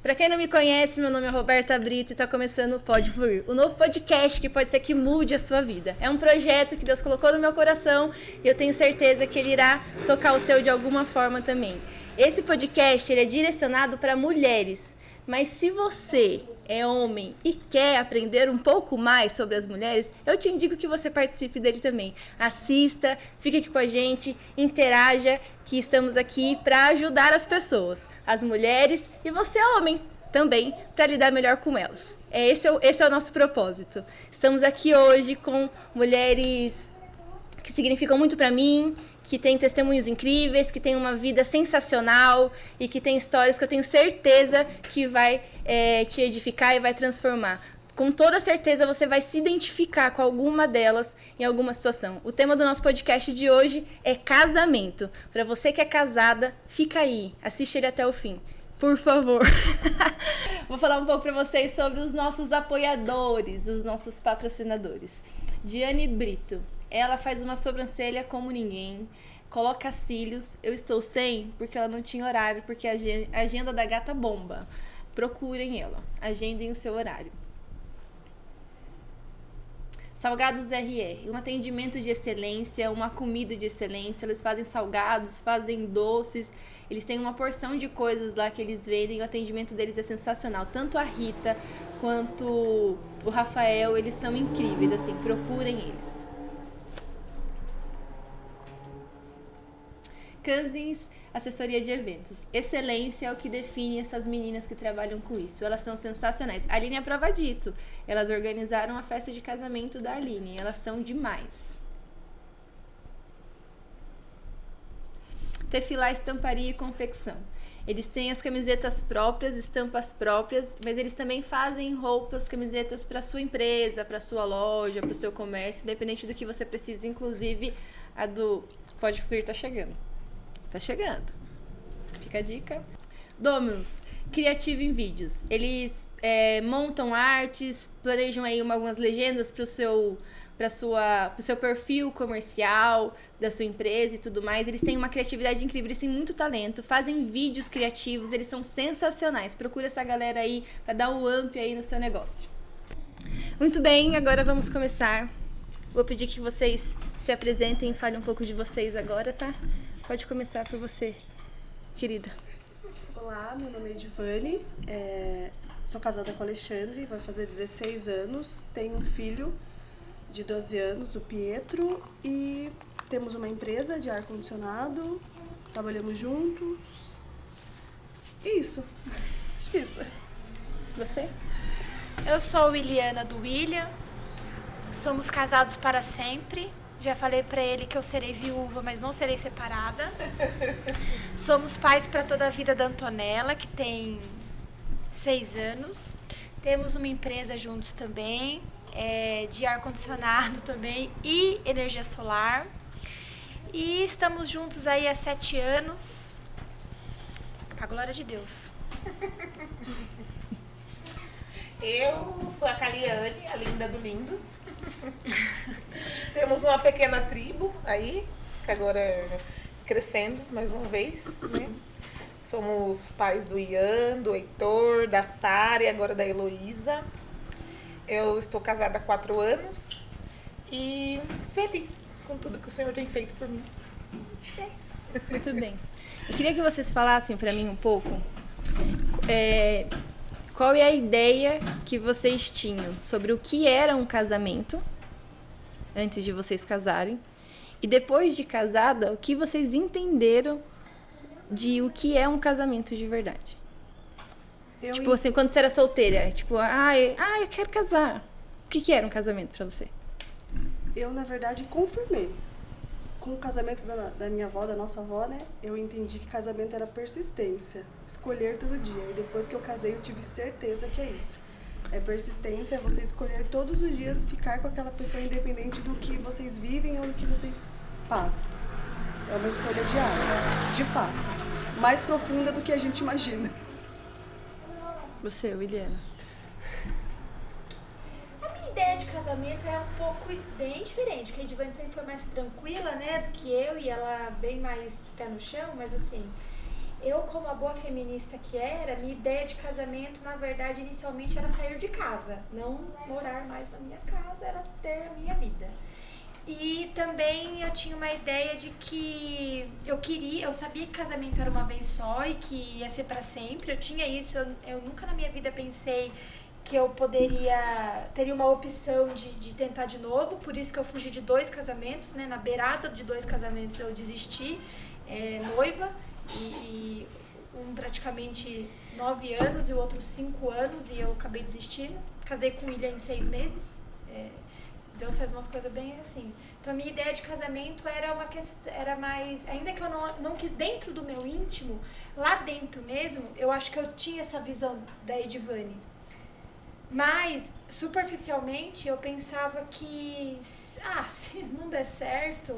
Para quem não me conhece, meu nome é Roberta Brito e está começando o Pode Fluir, o novo podcast que pode ser que mude a sua vida. É um projeto que Deus colocou no meu coração e eu tenho certeza que ele irá tocar o seu de alguma forma também. Esse podcast ele é direcionado para mulheres, mas se você é homem e quer aprender um pouco mais sobre as mulheres, eu te indico que você participe dele também. Assista, fique aqui com a gente, interaja, que estamos aqui para ajudar as pessoas, as mulheres e você, homem, também, para lidar melhor com elas. Esse é o nosso propósito. Estamos aqui hoje com mulheres que significam muito para mim, que têm testemunhos incríveis, que têm uma vida sensacional e que têm histórias que eu tenho certeza que vai te edificar e vai transformar. Com toda certeza você vai se identificar com alguma delas em alguma situação. O tema do nosso podcast de hoje é casamento. Para você que é casada, fica aí, assiste ele até o fim. Por favor. Vou falar um pouco para vocês sobre os nossos apoiadores, os nossos patrocinadores. Diane Brito. Ela faz uma sobrancelha como ninguém, coloca cílios. Eu estou sem porque ela não tinha horário, porque a agenda da gata bomba. Procurem ela, agendem o seu horário. Salgados RR, um atendimento de excelência, uma comida de excelência. Eles fazem salgados, fazem doces, eles têm uma porção de coisas lá que eles vendem. O atendimento deles é sensacional. Tanto a Rita quanto o Rafael, eles são incríveis, assim, procurem eles. Cousins, assessoria de eventos. Excelência é o que define essas meninas que trabalham com isso. Elas são sensacionais. A Aline é a prova disso. Elas organizaram a festa de casamento da Aline. Elas são demais. Tefilá Estamparia e Confecção. Eles têm as camisetas próprias, estampas próprias, mas eles também fazem roupas, camisetas para sua empresa, para sua loja, para o seu comércio, independente do que você precisa. Inclusive, a do Pode Fluir tá chegando. Tá chegando. Fica a dica. Dominus, criativo em vídeos. Eles montam artes, planejam aí algumas legendas pro seu perfil comercial, da sua empresa e tudo mais. Eles têm uma criatividade incrível, eles têm muito talento, fazem vídeos criativos, eles são sensacionais. Procura essa galera aí para dar um up aí no seu negócio. Muito bem, agora vamos começar. Vou pedir que vocês se apresentem e falem um pouco de vocês agora, tá? Pode começar por você, querida. Olá, meu nome é Edivane, sou casada com o Alexandre, vai fazer 16 anos, tenho um filho de 12 anos, o Pietro, e temos uma empresa de ar-condicionado, trabalhamos juntos, isso, acho que isso. Você? Eu sou a Williana do William, somos casados para sempre. Já falei pra ele que eu serei viúva, mas não serei separada. Somos pais para toda a vida da Antonella, que tem 6 anos. Temos uma empresa juntos também, de ar-condicionado também e energia solar. E estamos juntos aí há 7 anos. A glória de Deus. Eu sou a Caliane, a linda do lindo. Temos uma pequena tribo aí, que agora é crescendo mais uma vez, né? Somos pais do Ian, do Heitor, da Sara e agora da Heloísa. Eu estou casada há 4 anos e feliz com tudo que o Senhor tem feito por mim. É isso. Muito bem. Eu queria que vocês falassem para mim um pouco qual é a ideia que vocês tinham sobre o que era um casamento antes de vocês casarem e depois de casada, o que vocês entenderam de o que é um casamento de verdade. Tipo assim, quando você era solteira, tipo, eu quero casar. O que era um casamento pra você? Eu, na verdade, confirmei. Com o casamento da minha avó, da nossa avó, né? Eu entendi que casamento era persistência. Escolher todo dia. E depois que eu casei, eu tive certeza que é isso. É persistência, é você escolher todos os dias ficar com aquela pessoa independente do que vocês vivem ou do que vocês fazem. É uma escolha diária, de fato. Mais profunda do que a gente imagina. Você, Williana? A minha ideia de casamento é um pouco bem diferente, porque a Edivane sempre foi mais tranquila, né, do que eu, e ela bem mais pé no chão, mas assim, eu, como a boa feminista que era, minha ideia de casamento, na verdade, inicialmente era sair de casa. Não morar mais na minha casa, era ter a minha vida. E também eu tinha uma ideia de que eu sabia que casamento era uma vez só e que ia ser pra sempre. Eu tinha isso, eu nunca na minha vida pensei que eu teria uma opção de tentar de novo. Por isso que eu fugi de 2 casamentos, né? Na beirada de 2 casamentos eu desisti, noiva, e um praticamente 9 anos e o outro 5 anos, e eu acabei desistindo. Casei com o William em 6 meses. Deus faz umas coisas bem assim. Então a minha ideia de casamento era uma questão, era mais, ainda que eu não que dentro do meu íntimo, lá dentro mesmo, eu acho que eu tinha essa visão da Edivane. Mas superficialmente eu pensava que se não der certo,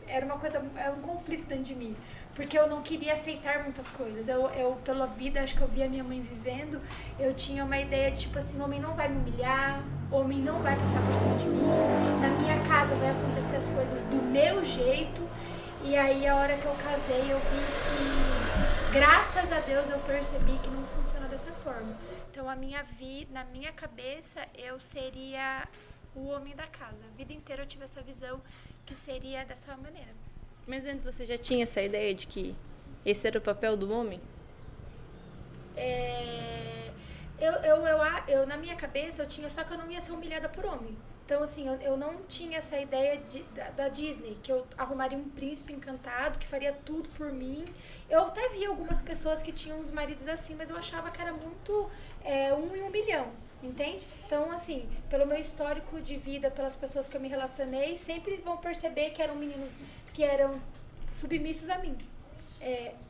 era um conflito dentro de mim. Porque eu não queria aceitar muitas coisas. Eu pela vida, acho que eu via minha mãe vivendo, eu tinha uma ideia de, tipo assim, homem não vai me humilhar, homem não vai passar por cima de mim, na minha casa vai acontecer as coisas do meu jeito. E aí, a hora que eu casei, eu vi que, graças a Deus, eu percebi que não funciona dessa forma. Então, na minha cabeça, eu seria o homem da casa. A vida inteira eu tive essa visão que seria dessa maneira. Mas antes você já tinha essa ideia de que esse era o papel do homem? Eu na minha cabeça, eu tinha só que eu não ia ser humilhada por homem. Então, assim, eu não tinha essa ideia da Disney, que eu arrumaria um príncipe encantado, que faria tudo por mim. Eu até vi algumas pessoas que tinham uns maridos assim, mas eu achava que era muito 1 em 1 milhão, entende? Então, assim, pelo meu histórico de vida, pelas pessoas que eu me relacionei, sempre vão perceber que eram meninos que eram submissos a mim.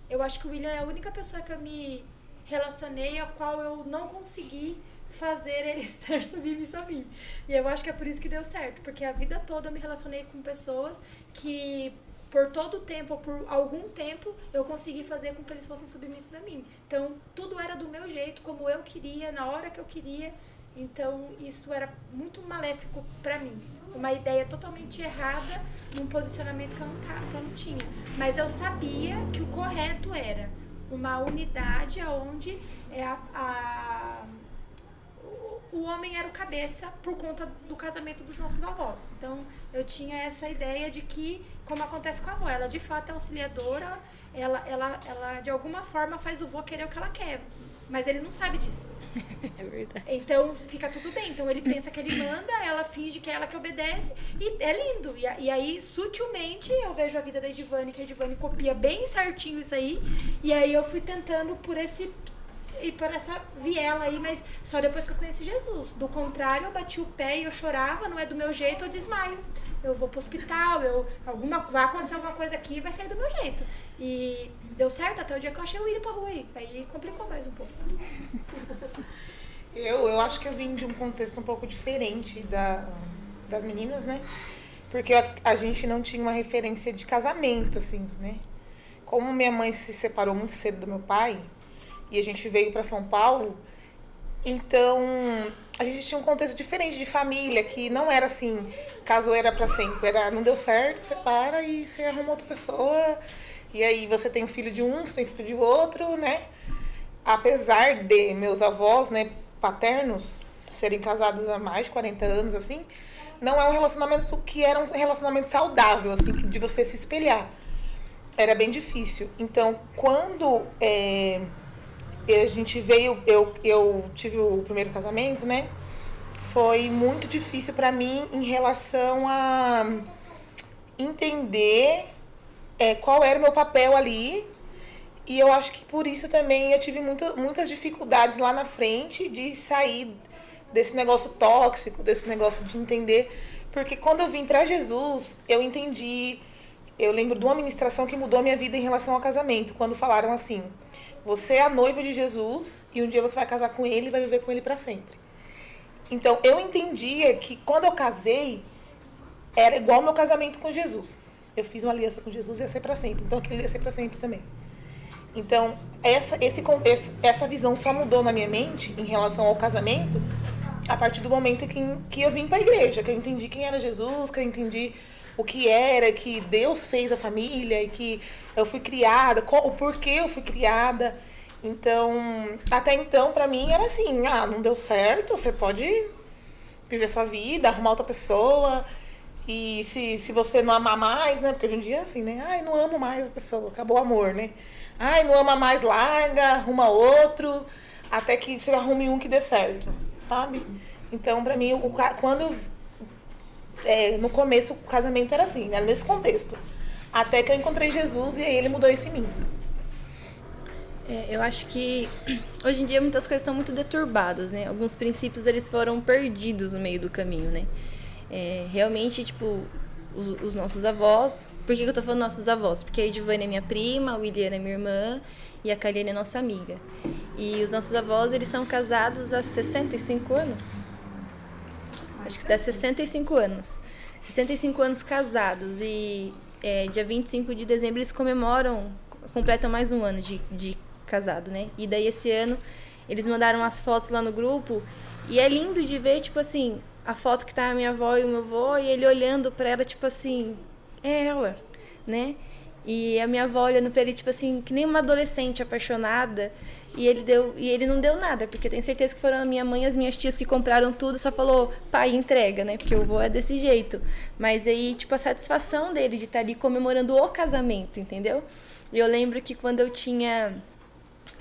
Eu acho que o William é a única pessoa que eu me relacionei a qual eu não consegui fazer ele ser submisso a mim. E eu acho que é por isso que deu certo, porque a vida toda eu me relacionei com pessoas que por todo o tempo, ou por algum tempo, eu consegui fazer com que eles fossem submissos a mim. Então, tudo era do meu jeito, como eu queria, na hora que eu queria. Então, isso era muito maléfico pra mim. Uma ideia totalmente errada, num posicionamento que eu não tinha. Mas eu sabia que o correto era uma unidade onde o homem era o cabeça por conta do casamento dos nossos avós. Então, eu tinha essa ideia de que, como acontece com a avó, ela de fato é auxiliadora, ela de alguma forma faz o vô querer o que ela quer, mas ele não sabe disso. É verdade. Então, fica tudo bem. Então, ele pensa que ele manda, ela finge que é ela que obedece, e é lindo. E aí, sutilmente, eu vejo a vida da Edivane, que a Edivane copia bem certinho isso aí, e aí eu fui tentando por essa viela aí, mas só depois que eu conheci Jesus. Do contrário, eu bati o pé e eu chorava, não é do meu jeito, eu desmaio. Eu vou pro hospital, vai acontecer alguma coisa aqui, vai sair do meu jeito. E deu certo até o dia que eu achei o William pra rua aí complicou mais um pouco. Eu acho que eu vim de um contexto um pouco diferente das meninas, né? Porque a gente não tinha uma referência de casamento, assim, né? Como minha mãe se separou muito cedo do meu pai, e a gente veio para São Paulo, então a gente tinha um contexto diferente de família, que não era assim, casou era para sempre, não deu certo, separa e você arruma outra pessoa, e aí você tem filho de um, você tem filho de outro, né? Apesar de meus avós, né, paternos, serem casados há mais de 40 anos, assim, não é um relacionamento que era um relacionamento saudável, assim, de você se espelhar. Era bem difícil. Então, quando a gente veio, eu tive o primeiro casamento, né? Foi muito difícil pra mim em relação a entender qual era o meu papel ali. E eu acho que por isso também eu tive muitas dificuldades lá na frente de sair desse negócio tóxico, desse negócio de entender. Porque quando eu vim pra Jesus, eu entendi. Eu lembro de uma ministração que mudou a minha vida em relação ao casamento. Quando falaram assim: você é a noiva de Jesus e um dia você vai casar com ele e vai viver com ele pra sempre. Então, eu entendia que quando eu casei, era igual ao meu casamento com Jesus. Eu fiz uma aliança com Jesus e ia ser pra sempre. Então, aquilo ia ser pra sempre também. Então, essa visão só mudou na minha mente em relação ao casamento a partir do momento que eu vim pra igreja, que eu entendi quem era Jesus, que eu entendi o que era, que Deus fez a família e que eu fui criada, o porquê eu fui criada. Então, até então, pra mim, era assim, não deu certo, você pode viver sua vida, arrumar outra pessoa. E se você não amar mais, né? Porque hoje em dia é assim, né? Ai, não amo mais a pessoa, acabou o amor, né? Ai, não ama mais, larga, arruma outro, até que você arrume um que dê certo, sabe? Então, pra mim, no começo, o casamento era assim, era nesse contexto. Até que eu encontrei Jesus e aí ele mudou isso em mim. Eu acho que hoje em dia muitas coisas estão muito deturbadas, né? Alguns princípios eles foram perdidos no meio do caminho, né? Realmente, tipo, os nossos avós... Por que eu tô falando nossos avós? Porque a Edivane é minha prima, a Williana é minha irmã e a Kaliane é nossa amiga. E os nossos avós, eles são casados há 65 anos. Acho que dá 65 anos. 65 anos casados e dia 25 de dezembro eles completam mais um ano de casado, né? E daí esse ano eles mandaram as fotos lá no grupo e é lindo de ver, tipo assim, a foto que tá a minha avó e o meu avô e ele olhando pra ela, tipo assim, é ela, né? E a minha avó olhando pra ele, tipo assim, que nem uma adolescente apaixonada. E ele não deu nada, porque eu tenho certeza que foram a minha mãe e as minhas tias que compraram tudo, só falou, pai, entrega, né? Porque o avô é desse jeito. Mas aí, tipo, a satisfação dele de estar ali comemorando o casamento, entendeu? E eu lembro que quando eu tinha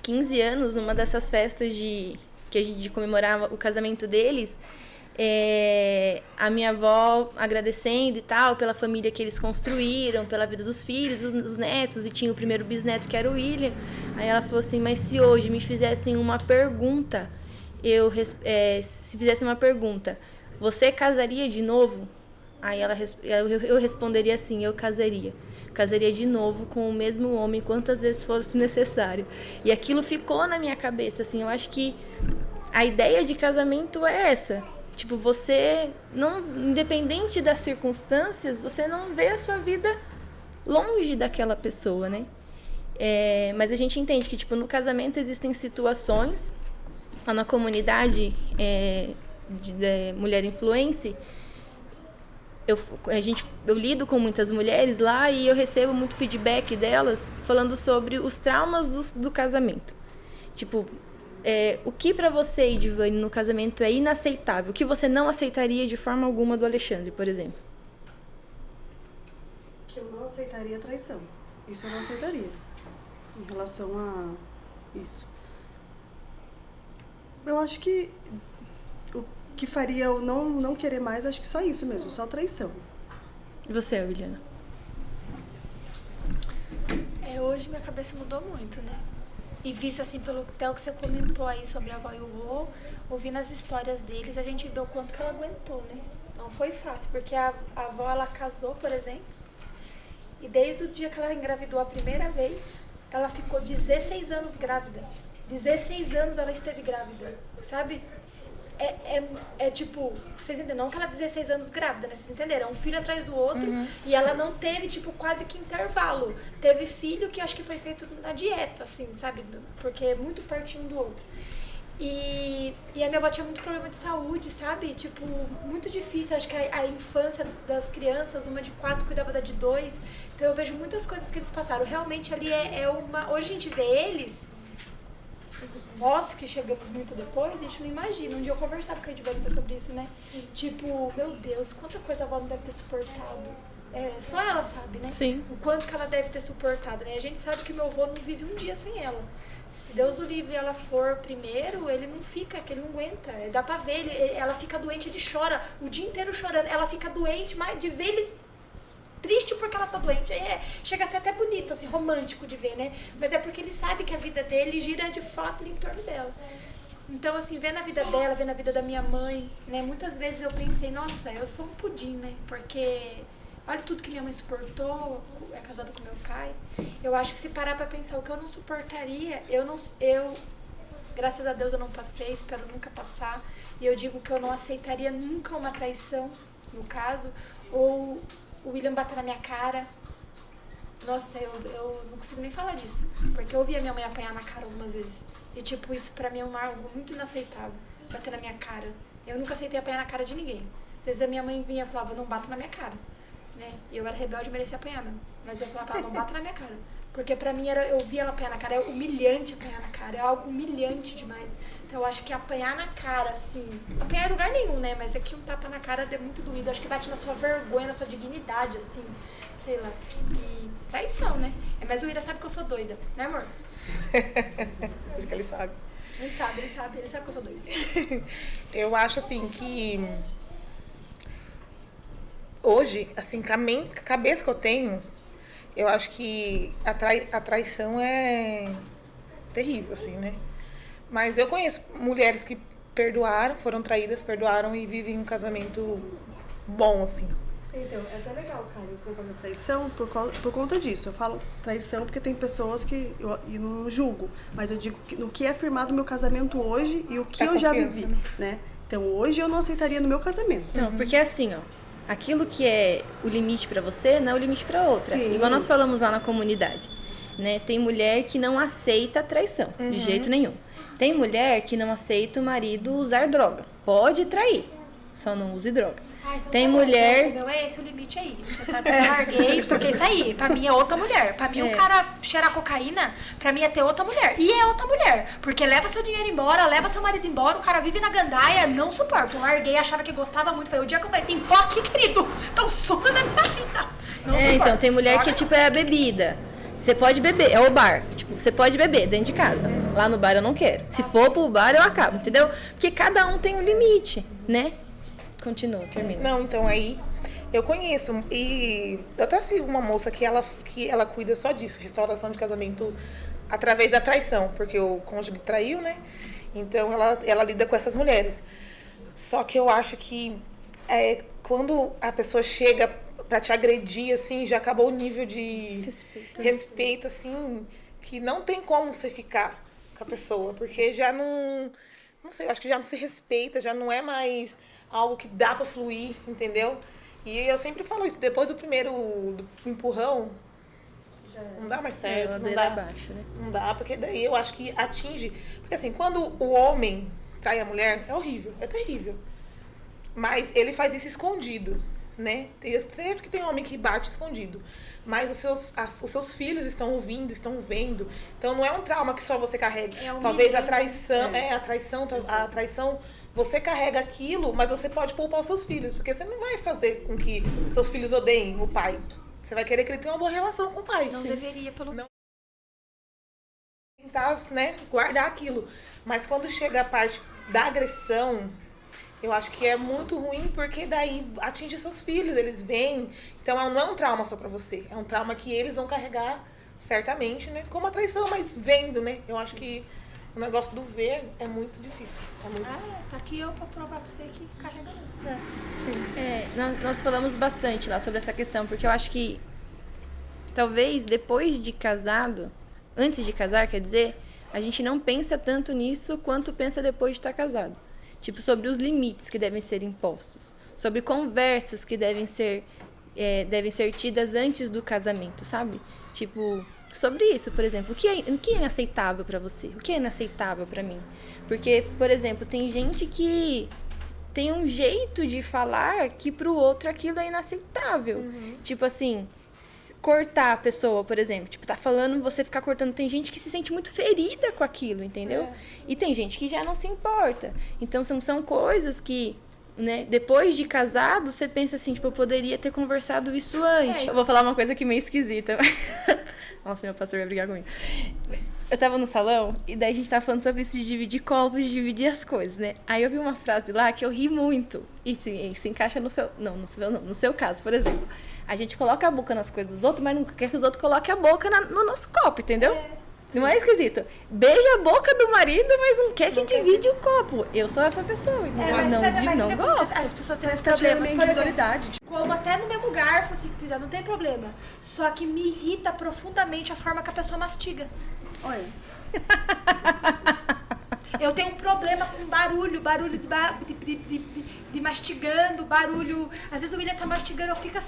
15 anos, numa dessas festas que a gente comemorava o casamento deles, a minha avó agradecendo e tal pela família que eles construíram, pela vida dos filhos, os netos, e tinha o primeiro bisneto que era o William. Aí ela falou assim, mas se hoje me fizessem uma pergunta, se fizessem uma pergunta, você casaria de novo? Aí eu responderia assim, eu casaria. Casaria de novo com o mesmo homem quantas vezes fosse necessário. E aquilo ficou na minha cabeça, assim, eu acho que a ideia de casamento é essa. Tipo, você, não, independente das circunstâncias, você não vê a sua vida longe daquela pessoa, né? Mas a gente entende que, tipo, no casamento existem situações, lá na comunidade de Mulher Influence, eu lido com muitas mulheres lá e eu recebo muito feedback delas falando sobre os traumas do casamento. Tipo, o que pra você, Edivane, no casamento é inaceitável? O que você não aceitaria de forma alguma do Alexandre, por exemplo? Que eu não aceitaria a traição. Isso eu não aceitaria. Em relação a isso. Eu acho que o que faria eu não querer mais, acho que só isso mesmo, só traição. E você, Williana? Hoje minha cabeça mudou muito, né? E visto assim pelo até o que você comentou aí sobre a avó e o vô, ouvindo as histórias deles, a gente vê o quanto que ela aguentou, né? Não foi fácil, porque a avó, ela casou, por exemplo, e desde o dia que ela engravidou a primeira vez, ela ficou 16 anos grávida. 16 anos ela esteve grávida, sabe? Tipo, vocês entenderam? Não que ela 16 anos grávida, né? Vocês entenderam? Um filho atrás do outro. E ela não teve, tipo, quase que intervalo. Teve filho que acho que foi feito na dieta, assim, sabe? Porque é muito pertinho do outro. E a minha avó tinha muito problema de saúde, sabe? Tipo, muito difícil. Acho que a infância das crianças, uma de 4 cuidava da de 2. Então eu vejo muitas coisas que eles passaram. Realmente ali hoje a gente vê eles... Nós que chegamos muito depois, a gente não imagina. Um dia eu conversava com a Edivane sobre isso, né? Sim. Tipo, meu Deus, quanta coisa a avó não deve ter suportado. Só ela sabe, né? Sim. O quanto que ela deve ter suportado, né? A gente sabe que meu avô não vive um dia sem ela. Se Deus o livre ela for primeiro, ele não fica, que ele não aguenta. Dá pra ver, ela fica doente, ele chora o dia inteiro chorando. Ela fica doente, mas de ver ele... triste porque ela tá doente. Chega a ser até bonito, assim, romântico de ver, né? Mas é porque ele sabe que a vida dele gira de fato em torno dela. Então, assim, vendo a vida dela, vendo a vida da minha mãe, né? Muitas vezes eu pensei, nossa, eu sou um pudim, né? Porque olha tudo que minha mãe suportou, é casada com meu pai. Eu acho que se parar pra pensar o que eu não suportaria, graças a Deus eu não passei, espero nunca passar. E eu digo que eu não aceitaria nunca uma traição, no caso, ou o William bater na minha cara. Nossa, eu não consigo nem falar disso. Porque eu via minha mãe apanhar na cara algumas vezes. E tipo, isso pra mim é algo muito inaceitável. Bater na minha cara. Eu nunca aceitei apanhar na cara de ninguém. Às vezes a minha mãe vinha e falava, não bata na minha cara. né? E eu era rebelde e merecia apanhar mesmo. Mas eu falava, não bata na minha cara. Porque pra mim, eu via ela apanhar na cara, é humilhante apanhar na cara, é algo humilhante demais. Então eu acho que apanhar na cara, assim, apanhar em lugar nenhum, né? Mas aqui um tapa na cara é muito doído, acho que bate na sua vergonha, na sua dignidade, assim, sei lá. E traição, né? Mas o Ira sabe que eu sou doida, né, amor? Acho que ele sabe. Ele sabe que eu sou doida. Eu acho assim que hoje, assim, com a cabeça que eu tenho, eu acho que a traição é terrível, assim, né? Mas eu conheço mulheres que perdoaram, foram traídas, perdoaram e vivem um casamento bom, assim. Então, é até legal, cara, esse negócio da traição por conta disso. Eu falo traição porque tem pessoas que eu não julgo, mas eu digo que, no que é firmado no meu casamento hoje e o que eu já vivi, né? Então, hoje eu não aceitaria no meu casamento. Não, porque assim, ó, aquilo que é o limite pra você não é o limite pra outra. Sim. Igual nós falamos lá na comunidade, né? Tem mulher que não aceita a traição, de jeito nenhum. Tem mulher que não aceita o marido usar droga. Pode trair, só não use droga. Então Tem tá bom, mulher... O meu é esse o limite aí. Você sabe que eu larguei, porque isso aí, pra mim é outra mulher. Pra mim, o cara cheirar cocaína, pra mim é ter outra mulher. E é outra mulher. Porque leva seu dinheiro embora, leva seu marido embora, o cara vive na gandaia, não suporto. Eu larguei, achava que gostava muito. Falei, o dia que eu falei, tem pó aqui, querido, então suma na minha vida. Não suporto. então, tem mulher que, Droga, tipo, é a bebida. Você pode beber, é o bar. Tipo, você pode beber dentro de casa. Lá no bar eu não quero. Se for pro bar, eu acabo, entendeu? Porque cada um tem um limite, né? Continua, termina. Não, então aí eu conheço e eu até sigo uma moça que ela cuida só disso, restauração de casamento através da traição, porque o cônjuge traiu, né? Então ela lida com essas mulheres. Só que eu acho que quando a pessoa chega pra te agredir, assim, já acabou o nível de respeito, assim, que não tem como você ficar com a pessoa, porque já não sei, eu acho que já não se respeita, já não é mais algo que dá pra fluir, entendeu? E eu sempre falo isso, depois do primeiro do empurrão, não dá mais certo, não dá. Abaixo, né? Não dá, porque daí eu acho que atinge. Porque assim, quando o homem trai a mulher, é horrível, é terrível. Mas ele faz isso escondido, né? Eu sei que tem homem que bate escondido. Mas os seus filhos estão ouvindo, estão vendo. Então não é um trauma que só você carrega. Talvez a traição, a traição, você carrega aquilo, mas você pode poupar os seus filhos, porque você não vai fazer com que seus filhos odeiem o pai. Você vai querer que ele tenha uma boa relação com o pai. Não deveria, pelo menos. Tentar, né, guardar aquilo. Mas quando chega a parte da agressão, eu acho que é muito ruim, porque daí atinge seus filhos, eles veem. Então não é um trauma só pra você, é um trauma que eles vão carregar certamente, né? Como a traição, mas vendo, né? Eu acho que o negócio do ver é muito difícil. Tá aqui eu pra provar pra você que carrega não. Sim. Nós falamos bastante lá sobre essa questão, porque eu acho que talvez depois de casado, antes de casar, quer dizer, a gente não pensa tanto nisso quanto pensa depois de estar casado. Tipo, sobre os limites que devem ser impostos, sobre conversas que devem ser tidas antes do casamento, sabe? Tipo, sobre isso, por exemplo, o que é inaceitável pra você? O que é inaceitável pra mim? Porque, por exemplo, tem gente que tem um jeito de falar que pro outro aquilo é inaceitável. Tipo assim, cortar a pessoa, por exemplo. Tipo, tá falando, você ficar cortando. Tem gente que se sente muito ferida com aquilo, entendeu? E tem gente que já não se importa. Então, são coisas que, né, depois de casado, você pensa assim, tipo, eu poderia ter conversado isso antes. Eu vou falar uma coisa aqui meio esquisita. Nossa, meu pastor vai brigar comigo. Eu tava no salão, e daí a gente tava falando sobre isso de dividir copos, de dividir as coisas, né? Aí eu vi uma frase lá que eu ri muito. E se encaixa no seu... Não, no seu caso, por exemplo. A gente coloca a boca nas coisas dos outros, mas nunca quer que os outros coloquem a boca no nosso copo, entendeu? Não é esquisito? Beija a boca do marido, mas não quer que divide o copo. Eu sou essa pessoa, entendeu? Não gosto. As pessoas têm uns Tá gerando problemas, por individualidade. exemplo, como até no mesmo garfo, se quiser, não tem problema. Só que me irrita profundamente a forma que a pessoa mastiga. Olha. Eu tenho um problema com barulho de mastigando, barulho. Às vezes o William tá mastigando, eu fico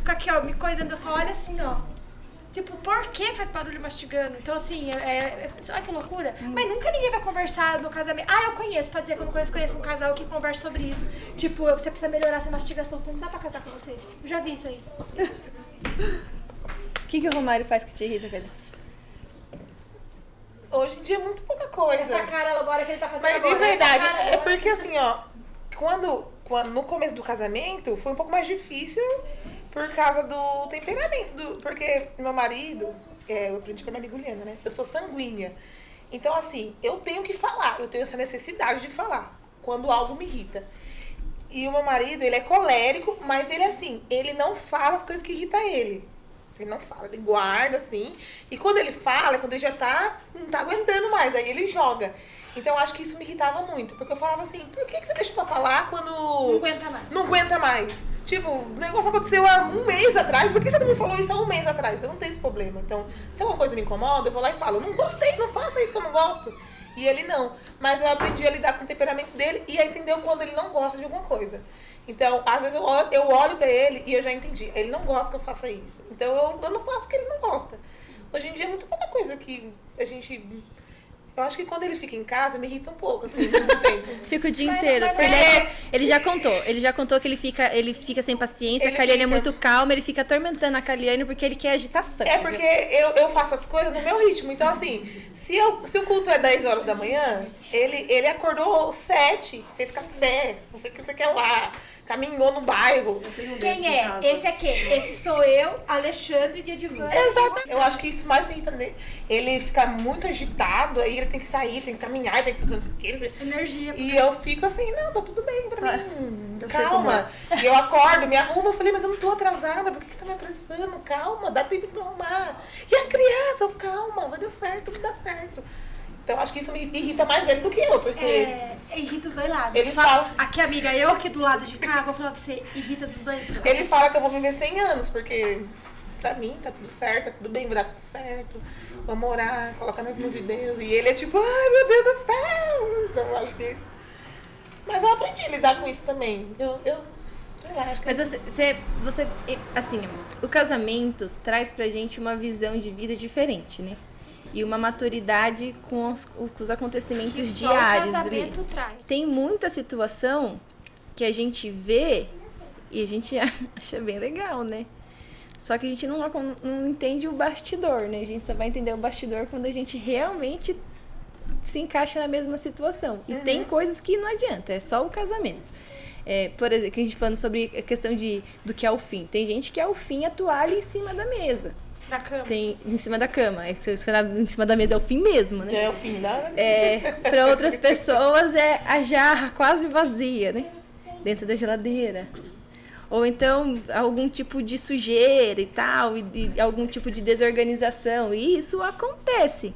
aqui, ó, me coisando, eu só olho assim, ó. Tipo, por que faz barulho mastigando? Então, assim, olha que loucura. Mas nunca ninguém vai conversar no casamento. Ah, eu conheço, pode dizer que eu não conheço um casal que conversa sobre isso. Tipo, você precisa melhorar essa mastigação, senão não dá pra casar com você. Eu já vi isso aí. O que o Romário faz que te irrita, Pedro? Hoje em dia é muito pouca coisa. Essa cara agora que ele tá fazendo Mas agora. de verdade, essa cara é agora. porque assim, ó, quando no começo do casamento foi um pouco mais difícil por causa do temperamento, porque meu marido, eu aprendi com a minha amiga Juliana, né? Eu sou sanguínea. Então, assim, eu tenho que falar, eu tenho essa necessidade de falar quando algo me irrita. E o meu marido, ele é colérico, mas ele, assim, ele não fala as coisas que irritam ele. Ele não fala, ele guarda, assim. E quando ele fala, quando ele já não tá aguentando mais, aí ele joga. Então, eu acho que isso me irritava muito. Porque eu falava assim, por que você deixa pra falar quando... Não aguenta mais. Não aguenta mais. Tipo, o negócio aconteceu há um mês atrás, por que você não me falou isso há um mês atrás? Eu não tenho esse problema. Então, se alguma coisa me incomoda, eu vou lá e falo, não gostei, não faça isso que eu não gosto. E ele não. Mas eu aprendi a lidar com o temperamento dele e a entender quando ele não gosta de alguma coisa. Então, às vezes eu olho pra ele e eu já entendi. Ele não gosta que eu faça isso. Então, eu não faço o que ele não gosta. Hoje em dia é muito pouca coisa que a gente... Eu acho que quando ele fica em casa, me irrita um pouco, assim, muito tempo. Fica o dia inteiro. Ele já contou que ele fica sem paciência, Ele a Kaliane é fica. muito calma, ele fica atormentando a Kaliane porque ele quer agitação. É porque eu faço as coisas no meu ritmo. Então, assim, se o culto é 10 horas da manhã, ele acordou 7, fez café, não sei o que você quer lá, caminhou no bairro. Quem é? Esse é quem? Esse sou eu, Alexandre de Edivan. Exato. Eu acho que isso mais me irrita nele. Ele fica muito agitado, aí ele tem que sair, tem que caminhar, tem que fazer não sei o que. Energia. E eu fico assim, não, tá tudo bem pra mim. eu sei Calma. E eu acordo, me arrumo, eu falei, mas eu não tô atrasada, por que você tá me apressando? Calma, dá tempo pra me arrumar. E as crianças, eu, calma, vai dar certo, vai dar certo. Então acho que isso me irrita mais ele do que eu, porque... Irrita os dois lados. Eles Só falam- Aqui, amiga, eu aqui do lado de cá, vou falar pra você, irrita dos dois lados. Ele fala que eu vou viver 100 anos, porque pra mim tá tudo certo, tá tudo bem, vai dar tudo certo. Vamos orar, colocar nas mãos de Deus. E ele é tipo, ai meu Deus do céu! Então eu acho que... Mas eu aprendi a lidar com isso também. Eu sei lá, acho que... Mas você, assim, o casamento traz pra gente uma visão de vida diferente, né? E uma maturidade com os acontecimentos Que só diários. o casamento traz. Tem muita situação que a gente vê e a gente acha bem legal, né? Só que a gente não entende o bastidor, né? A gente só vai entender o bastidor quando a gente realmente se encaixa na mesma situação. E tem coisas que não adianta, é só o casamento. Por exemplo, que a gente falando sobre a questão do que é o fim. Tem gente que é o fim a toalha em cima da mesa. Na cama. Tem em cima da cama. Se você olhar em cima da mesa é o fim mesmo, né? É o fim da... Para outras pessoas é a jarra quase vazia, né? Dentro da geladeira. Ou então algum tipo de sujeira e tal, e algum tipo de desorganização. E isso acontece.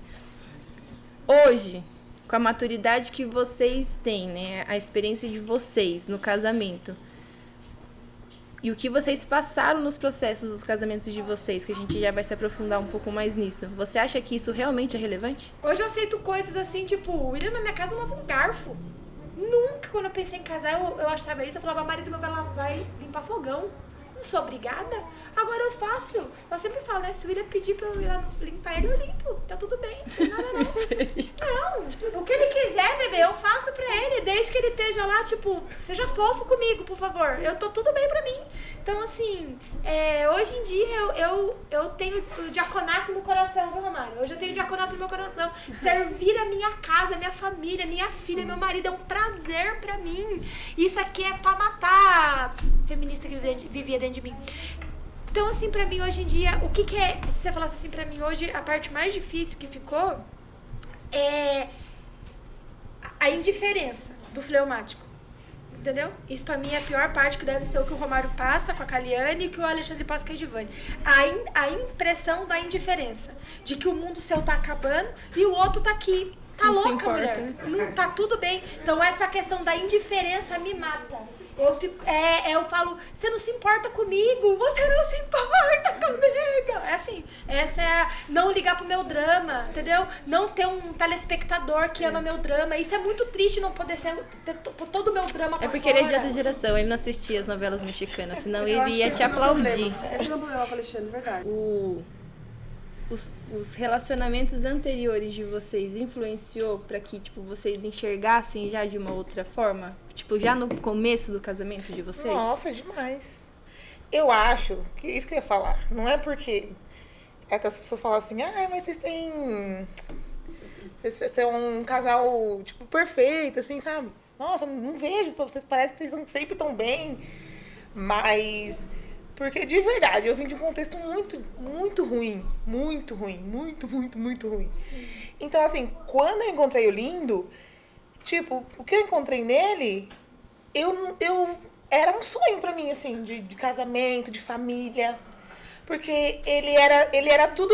Hoje, com a maturidade que vocês têm, né? A experiência de vocês no casamento. E o que vocês passaram nos processos dos casamentos de vocês, que a gente já vai se aprofundar um pouco mais nisso. Você acha que isso realmente é relevante? Hoje eu aceito coisas assim, tipo, o William na minha casa lava um garfo. Nunca, quando eu pensei em casar, eu achava isso. Eu falava, marido meu vai limpar fogão. Não sou obrigada. Agora eu faço. Eu sempre falo, né? Se o William pedir pra eu ir lá limpar ele, eu limpo. Tá tudo bem. Não tem nada não. Não. O que ele quiser, bebê, eu faço pra ele. Desde que ele esteja lá, tipo, seja fofo comigo, por favor. Eu tô tudo bem pra mim. Então, assim, hoje em dia eu tenho o diaconato no coração, viu, Romário? Hoje eu tenho o diaconato no meu coração. Servir a minha casa, a minha família, minha filha, meu marido é um prazer pra mim. Isso aqui é pra matar a feminista que vivia dentro de mim. Então, assim, pra mim, hoje em dia, o que é... Se você falasse assim pra mim, hoje, a parte mais difícil que ficou é a indiferença do fleumático. Entendeu? Isso pra mim é a pior parte, que deve ser o que o Romário passa com a Kaliane e que o Alexandre passa com a Edivane. A impressão da indiferença. De que o mundo seu tá acabando e o outro tá aqui. Tá Não se louca, importa, mulher. né? Não, tá tudo bem. Então essa questão da indiferença me mata. Eu falo, você não se importa comigo, você não se importa comigo. É assim, essa é não ligar pro meu drama, entendeu? Não ter um telespectador que ama meu drama. Isso é muito triste, não poder ter todo o meu drama pra É porque fora. ele é de outra geração, ele não assistia as novelas mexicanas, senão Eu acho ele que ia esse te é o meu aplaudir. problema. Esse é o meu problema com o Alexandre, verdade. os relacionamentos anteriores de vocês influenciou pra que, tipo, vocês enxergassem já de uma outra forma? Tipo, já no começo do casamento de vocês? Nossa, demais. Eu acho que isso que eu ia falar. Não é porque é que as pessoas falam assim, mas vocês têm. Vocês são um casal, tipo, perfeito, assim, sabe? Nossa, não vejo, vocês parecem que vocês são sempre tão bem. Mas. Porque de verdade, eu vim de um contexto muito, muito ruim. Muito ruim. Muito, muito, muito ruim. Sim. Então, assim, quando eu encontrei o Lindo, tipo, o que eu encontrei nele, eu era um sonho pra mim, assim, de casamento, de família. Porque ele era tudo.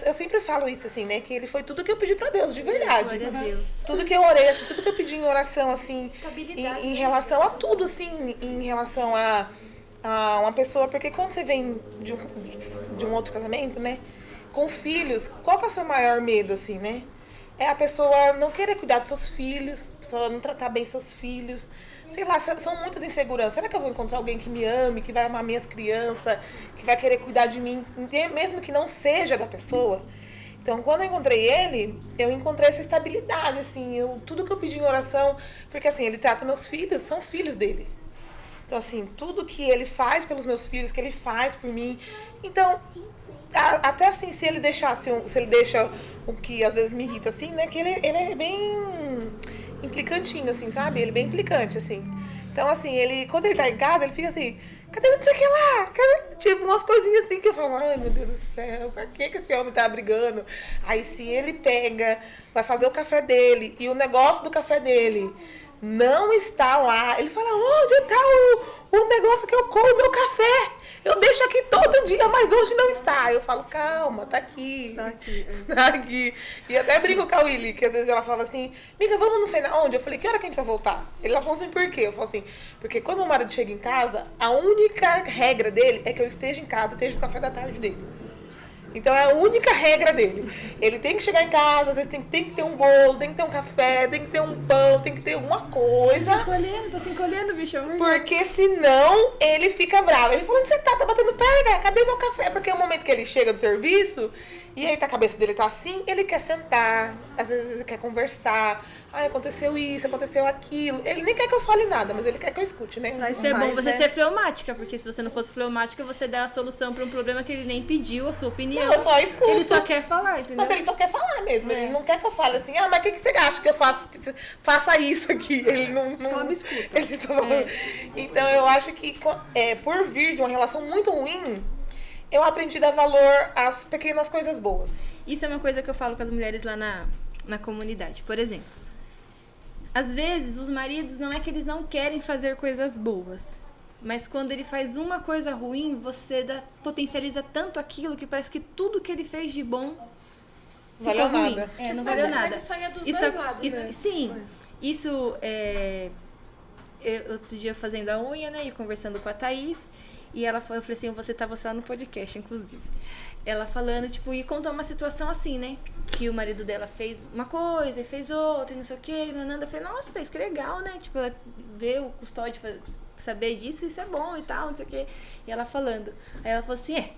Eu sempre falo isso, assim, né? Que ele foi tudo que eu pedi pra Deus, de verdade. Glória a Deus. Tudo que eu orei, assim, tudo que eu pedi em oração, assim. Estabilidade. Em relação a tudo, assim, em relação a uma pessoa, porque quando você vem de um outro casamento, né, com filhos, qual que é o seu maior medo, assim, né? É a pessoa não querer cuidar dos seus filhos, a pessoa não tratar bem seus filhos, sei lá, são muitas inseguranças. Será que eu vou encontrar alguém que me ame, que vai amar minhas crianças, que vai querer cuidar de mim, mesmo que não seja da pessoa? Então, quando eu encontrei ele, eu encontrei essa estabilidade, assim, tudo que eu pedi em oração, porque assim, ele trata meus filhos, são filhos dele. Então, assim, tudo que ele faz pelos meus filhos, que ele faz por mim. Então, até assim, se ele deixa o que às vezes me irrita, assim, né? Que ele é bem implicantinho, assim, sabe? Ele é bem implicante, assim. Então, assim, quando ele tá em casa, ele fica assim, cadê não sei o que lá? Tipo, umas coisinhas assim que eu falo, ai, meu Deus do céu, pra que esse homem tá brigando? Aí, se ele pega, vai fazer o café dele, e o negócio do café dele não está lá. Ele fala, onde está o negócio que eu como, meu café? Eu deixo aqui todo dia, mas hoje não está. Eu falo, calma, tá aqui. Está aqui. Tá aqui. E até brinco com a Willy, que às vezes ela falava assim, amiga, vamos não sei na onde? Eu falei, que hora que a gente vai voltar? Ela falou assim, por quê? Eu falo assim, porque quando meu marido chega em casa, a única regra dele é que eu esteja em casa, esteja o café da tarde dele. Então é a única regra dele. Ele tem que chegar em casa, às vezes tem que ter um bolo, tem que ter um café, tem que ter um pão, tem que ter alguma coisa. Tô se encolhendo, bicho. Porque senão ele fica bravo. Ele fala, onde você tá? Tá batendo perna? Cadê meu café? Porque é o momento que ele chega do serviço e aí a cabeça dele tá assim, ele quer sentar, às vezes ele quer conversar. Aconteceu isso, aconteceu aquilo. Ele nem quer que eu fale nada, mas ele quer que eu escute, né? Isso é bom você ser fleumática, porque se você não fosse fleumática, você dá a solução pra um problema que ele nem pediu, a sua opinião. Não, eu só escuto. Ele só quer falar, entendeu? Mas ele só quer falar mesmo. Ele não quer que eu fale assim, mas o que você acha que eu faça isso aqui? Ele não Só me escuta. Ele só... Então eu acho que por vir de uma relação muito ruim, eu aprendi a dar valor às pequenas coisas boas. Isso é uma coisa que eu falo com as mulheres lá na comunidade. Por exemplo, às vezes os maridos não é que eles não querem fazer coisas boas, mas quando ele faz uma coisa ruim, você potencializa tanto aquilo que parece que tudo que ele fez de bom Valeu ficou ruim. nada. Não valeu nada. Mas isso aí é dos dois lados, né? Sim, isso eu, outro dia fazendo a unha, né, e conversando com a Thaís, e eu falei assim, você lá no podcast, inclusive. Ela falando, tipo, e contou uma situação assim, né? Que o marido dela fez uma coisa e fez outra, e não sei o quê, nada. Eu falei, nossa, Thaís, que legal, né? Tipo, ver o custódio saber disso, isso é bom e tal, não sei o quê. E ela falando. Aí ela falou assim,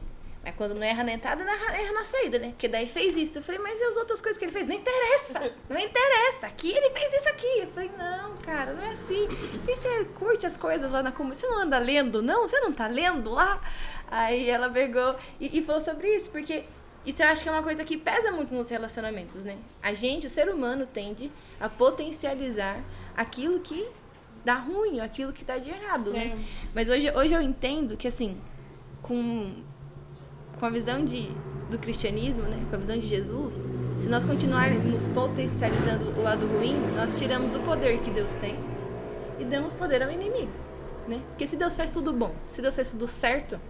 mas quando não erra na entrada, erra na saída, né? Porque daí fez isso. Eu falei, mas e as outras coisas que ele fez? Não interessa, não interessa. Aqui ele fez isso aqui. Eu falei, não, cara, não é assim. Você curte as coisas lá na comunidade, você não anda lendo, não? Você não tá lendo lá? Aí ela pegou e falou sobre isso, porque isso eu acho que é uma coisa que pesa muito nos relacionamentos, né? A gente, o ser humano, tende a potencializar aquilo que dá ruim, aquilo que dá de errado, né? Mas hoje eu entendo que, assim, com a visão do cristianismo, né? Com a visão de Jesus, se nós continuarmos potencializando o lado ruim, nós tiramos o poder que Deus tem e damos poder ao inimigo, né? Porque se Deus faz tudo bom, se Deus faz tudo certo,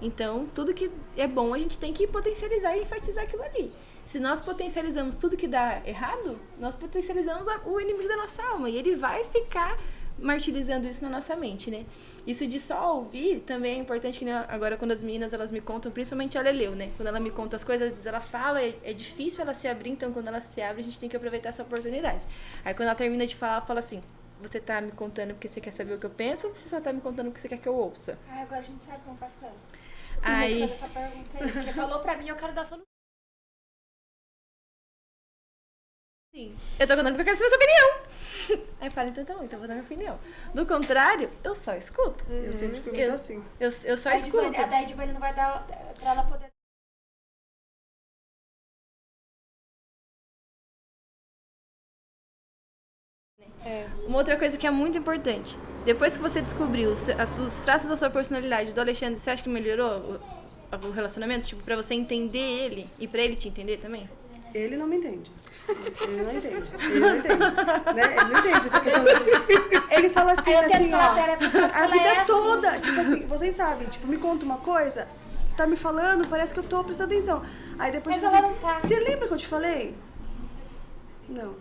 então tudo que é bom a gente tem que potencializar e enfatizar aquilo ali. Se nós potencializamos tudo que dá errado, nós potencializamos o inimigo da nossa alma e ele vai ficar martirizando isso na nossa mente, né? Isso de só ouvir também é importante, que agora quando as meninas elas me contam, principalmente a Leleu, né? Quando ela me conta as coisas, às vezes ela fala, é difícil ela se abrir, então quando ela se abre a gente tem que aproveitar essa oportunidade. Aí quando ela termina de falar, ela fala assim, você tá me contando porque você quer saber o que eu penso ou você só tá me contando porque você quer que eu ouça? Agora a gente sabe como faz com ela. Aí... Eu vou fazer essa pergunta aí, porque falou pra mim, eu quero dar solução. Sim. Eu tô contando porque eu quero saber sua opinião. Aí fala, então tá bom, então eu vou dar minha opinião. Do contrário, eu só escuto. Eu sempre fui muito assim. Eu só escuto. A da Edivane não vai dar pra ela poder... Uma outra coisa que é muito importante. Depois que você descobriu os traços da sua personalidade do Alexandre, você acha que melhorou o relacionamento? Tipo, pra você entender ele e pra ele te entender também? Ele não me entende. Ele não entende. Ele não entende. Né? Ele não entende essa questão. Ele fala assim, Aí eu tento assim, falar ó, pra ela, porque a ela vida é assim. toda. Tipo assim, vocês sabem, tipo, me conta uma coisa, você tá me falando, parece que eu tô prestando atenção. Aí depois, Mas tipo ela assim, não tá. você lembra que eu te falei? Não.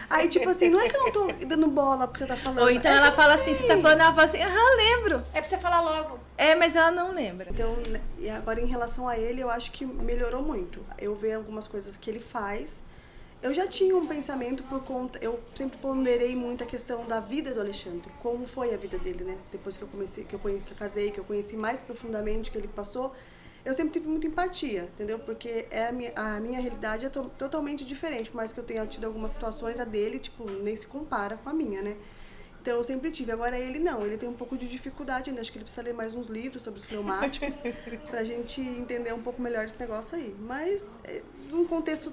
Aí, tipo assim, não é que eu não tô dando bola porque você tá falando. Ou então é ela que fala eu assim, sei. você tá falando, ela fala assim, lembro. É pra você falar logo. É, mas ela não lembra. Então, e agora em relação a ele, eu acho que melhorou muito. Eu vejo algumas coisas que ele faz. Eu já tinha um pensamento por conta... Eu sempre ponderei muito a questão da vida do Alexandre. Como foi a vida dele, né? Depois que eu comecei, que eu casei, que eu conheci mais profundamente o que ele passou, eu sempre tive muita empatia, entendeu? Porque a minha realidade é totalmente diferente. Por mais que eu tenha tido algumas situações, a dele, tipo, nem se compara com a minha, né? Então eu sempre tive. Agora ele não, ele tem um pouco de dificuldade ainda. Acho que ele precisa ler mais uns livros sobre os fleumáticos pra gente entender um pouco melhor esse negócio aí. Mas, num contexto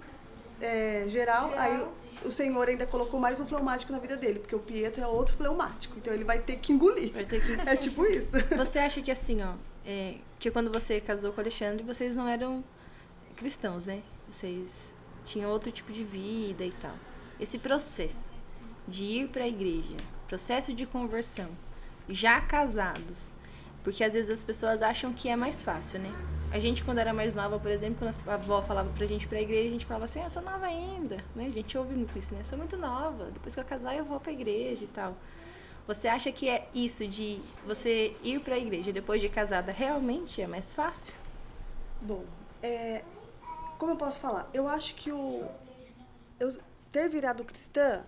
geral, aí o Senhor ainda colocou mais um fleumático na vida dele, porque o Pietro é outro fleumático, então ele vai ter que engolir. Vai ter que... É tipo isso. Você acha que assim, ó, que quando você casou com o Alexandre, vocês não eram cristãos, né? Vocês tinham outro tipo de vida e tal. Esse processo de ir para a igreja, processo de conversão, já casados, porque às vezes as pessoas acham que é mais fácil, né? A gente, quando era mais nova, por exemplo, quando a avó falava pra gente ir pra igreja, a gente falava assim, sou nova ainda, né? A gente ouve muito isso, né? Sou muito nova, depois que eu casar eu vou pra igreja e tal. Você acha que é isso de você ir pra igreja depois de casada realmente é mais fácil? Bom, como eu posso falar? Eu acho que eu ter virado cristã,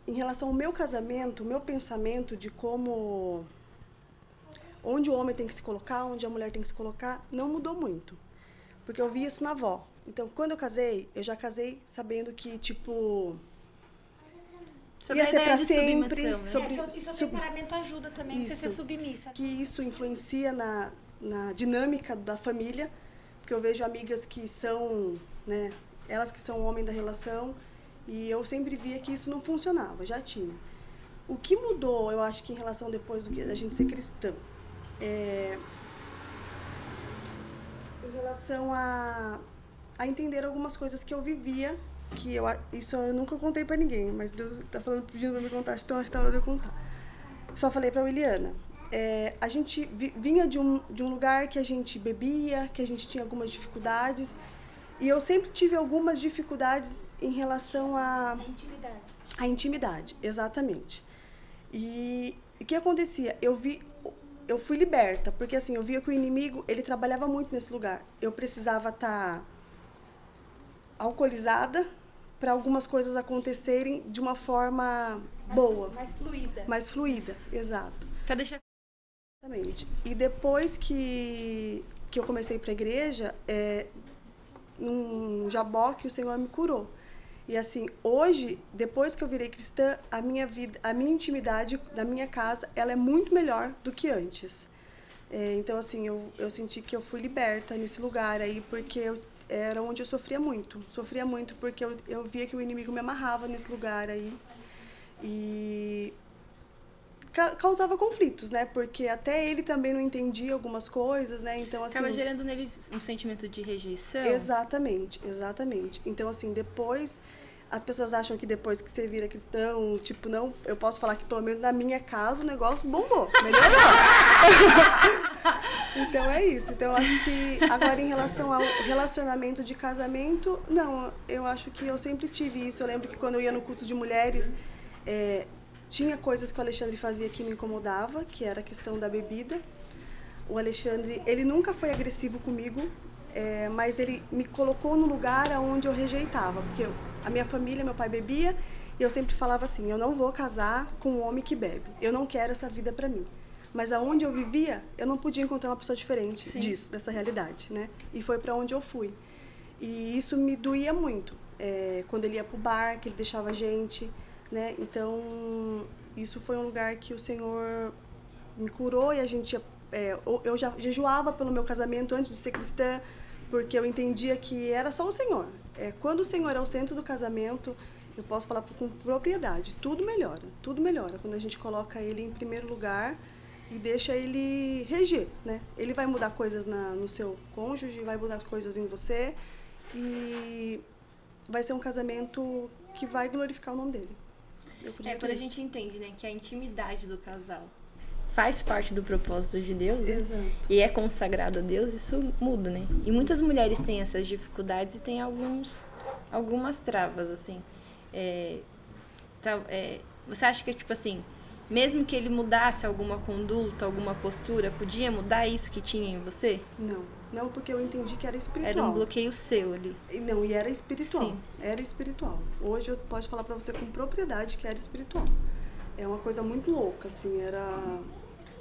em relação ao meu casamento, o meu pensamento de como... onde o homem tem que se colocar, onde a mulher tem que se colocar, não mudou muito. Porque eu vi isso na avó. Então, quando eu casei, eu já casei sabendo que, tipo... Sobre ia a ser ideia pra de sempre. submissão, né? E seu temperamento ajuda também você Isso. ser submissa. Que isso influencia na dinâmica da família. Porque eu vejo amigas que são, né, elas que são o homem da relação, e eu sempre via que isso não funcionava, já tinha. O que mudou, eu acho que em relação depois da gente ser cristã, em relação a entender algumas coisas que eu vivia, que isso eu nunca contei pra ninguém, mas Deus tá pedindo pra me contar, então acho que tá na hora de eu contar. Só falei pra Williana. A gente vinha de um lugar que a gente bebia, que a gente tinha algumas dificuldades, e eu sempre tive algumas dificuldades em relação à intimidade, exatamente. E o que acontecia? Eu fui liberta, porque assim, eu via que o inimigo, ele trabalhava muito nesse lugar. Eu precisava estar alcoolizada para algumas coisas acontecerem de uma forma boa. Mais fluida. Mais fluida, exato. Quer deixar... Exatamente. E depois que eu comecei para a igreja, num jaboque, o Senhor me curou. E assim, hoje, depois que eu virei cristã, a minha vida, a minha intimidade da minha casa, ela é muito melhor do que antes. Então, assim, eu senti que eu fui liberta nesse lugar aí, porque era onde eu sofria muito. Sofria muito porque eu via que o inimigo me amarrava nesse lugar aí. E causava conflitos, né? Porque até ele também não entendia algumas coisas, né? Então, assim... Acaba gerando nele um sentimento de rejeição. Exatamente, exatamente. Então, assim, depois... As pessoas acham que depois que você vira cristão, tipo, não... Eu posso falar que, pelo menos na minha casa, o negócio bombou, melhorou. Então, é isso. Então, eu acho que... Agora, em relação ao relacionamento de casamento, não. Eu acho que eu sempre tive isso. Eu lembro que quando eu ia no culto de mulheres... tinha coisas que o Alexandre fazia que me incomodava, que era a questão da bebida. O Alexandre, ele nunca foi agressivo comigo, mas ele me colocou no lugar onde eu rejeitava. Porque a minha família, meu pai bebia, e eu sempre falava assim, eu não vou casar com um homem que bebe. Eu não quero essa vida pra mim. Mas aonde eu vivia, eu não podia encontrar uma pessoa diferente disso, dessa realidade, né? E foi pra onde eu fui. E isso me doía muito. quando ele ia pro bar, que ele deixava a gente, né? Então, isso foi um lugar que o Senhor me curou e a gente... eu já jejuava pelo meu casamento antes de ser cristã, porque eu entendia que era só o Senhor. Quando o Senhor é o centro do casamento, eu posso falar com propriedade, tudo melhora. Quando a gente coloca Ele em primeiro lugar e deixa Ele reger, né? Ele vai mudar coisas no seu cônjuge, vai mudar coisas em você e vai ser um casamento que vai glorificar o nome dele. Quando a gente entende, né, que a intimidade do casal faz parte do propósito de Deus, né? Exato. E é consagrado a Deus, isso muda, né? E muitas mulheres têm essas dificuldades e têm algumas travas, assim. Você acha que, tipo assim, mesmo que ele mudasse alguma conduta, alguma postura, podia mudar isso que tinha em você? Não, porque eu entendi que era espiritual. Era um bloqueio seu ali. Não, e era espiritual. Sim. Era espiritual. Hoje eu posso falar pra você com propriedade que era espiritual. É uma coisa muito louca, assim,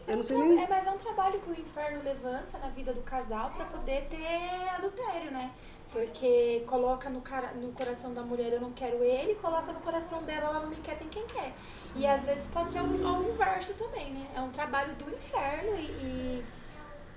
eu não sei nem... Mas é um trabalho que o inferno levanta na vida do casal pra poder ter adultério, né? Porque coloca no coração da mulher, eu não quero ele, coloca no coração dela, ela não me quer, tem quem quer. Sim. E às vezes pode ser ao inverso também, né? É um trabalho do inferno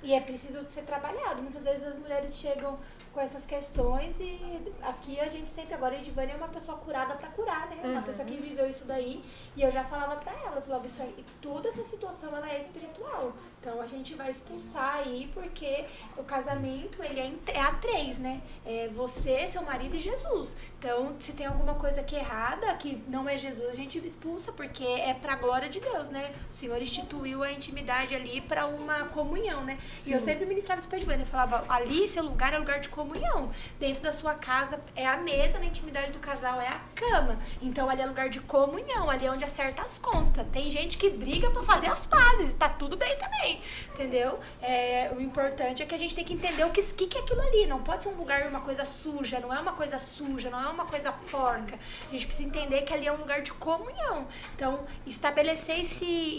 e é preciso ser trabalhado. Muitas vezes as mulheres chegam com essas questões e aqui a gente sempre, agora a Edivane é uma pessoa curada pra curar, né? Uma pessoa que viveu isso daí e eu já falava pra ela, eu falava, isso aí, toda essa situação ela é espiritual, então a gente vai expulsar aí porque o casamento ele é a três, né? É você, seu marido e Jesus, então se tem alguma coisa que é errada, que não é Jesus, a gente expulsa porque é pra glória de Deus, né? O Senhor instituiu a intimidade ali pra uma comunhão, né? Sim. E eu sempre ministrava isso pra Edivane, eu falava, ali seu lugar é lugar de comunhão. Dentro da sua casa é a mesa, na intimidade do casal é a cama. Então ali é lugar de comunhão, ali é onde acerta as contas. Tem gente que briga pra fazer as pazes e tá tudo bem também, entendeu? O importante é que a gente tem que entender o que é aquilo ali. Não pode ser um lugar, uma coisa suja, não é uma coisa suja, não é uma coisa porca. A gente precisa entender que ali é um lugar de comunhão. Então, estabelecer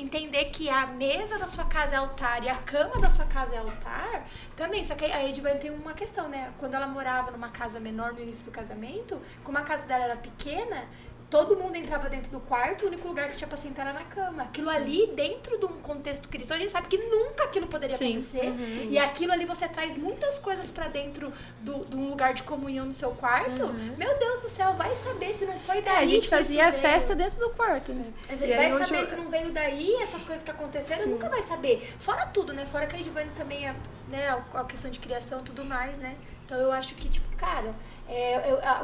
entender que a mesa da sua casa é altar e a cama da sua casa é altar, também. Só que a Edivane tem uma questão, né? Quando ela morava numa casa menor no início do casamento, como a casa dela era pequena, todo mundo entrava dentro do quarto, o único lugar que tinha pra sentar era na cama. Aquilo ali, dentro de um contexto cristão, a gente sabe que nunca aquilo poderia acontecer. E aquilo ali, você traz muitas coisas pra dentro de um lugar de comunhão no seu quarto. Meu Deus do céu, vai saber se não foi daí. A gente fazia a festa dentro do quarto, né? Vai saber se não veio daí, essas coisas que aconteceram, nunca vai saber. Fora tudo, né? Fora que a Edivane também é, né, a questão de criação e tudo mais, né? Então eu acho que, tipo, cara,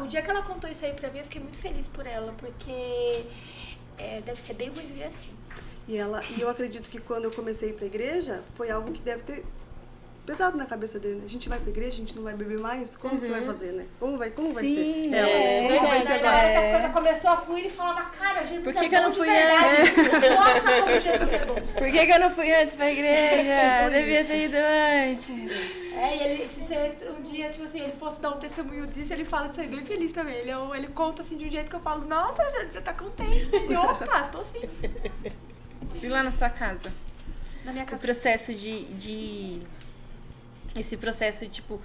o dia que ela contou isso aí pra mim, eu fiquei muito feliz por ela, porque deve ser bem ruim viver assim. E eu acredito que quando eu comecei a ir pra igreja, foi algo que deve ter pesado na cabeça dele, né? A gente vai pra igreja, a gente não vai beber mais? Como que vai fazer, né? Como vai ser? Como vai ser na hora que as coisas começou a fluir, ele falava, cara, Jesus Por que é que eu bom não de fui verdade. antes? Nossa, como Jesus é bom. Por que eu não fui antes pra igreja? Tipo Devia isso. ter ido antes. E ele, se você, um dia, tipo assim, ele fosse dar um testemunho disso, ele fala disso aí bem feliz também. Ele conta assim de um jeito que eu falo, nossa, gente, você tá contente. Ele, opa, tô sim. E lá na sua casa? Na minha O casa. processo esse processo, tipo,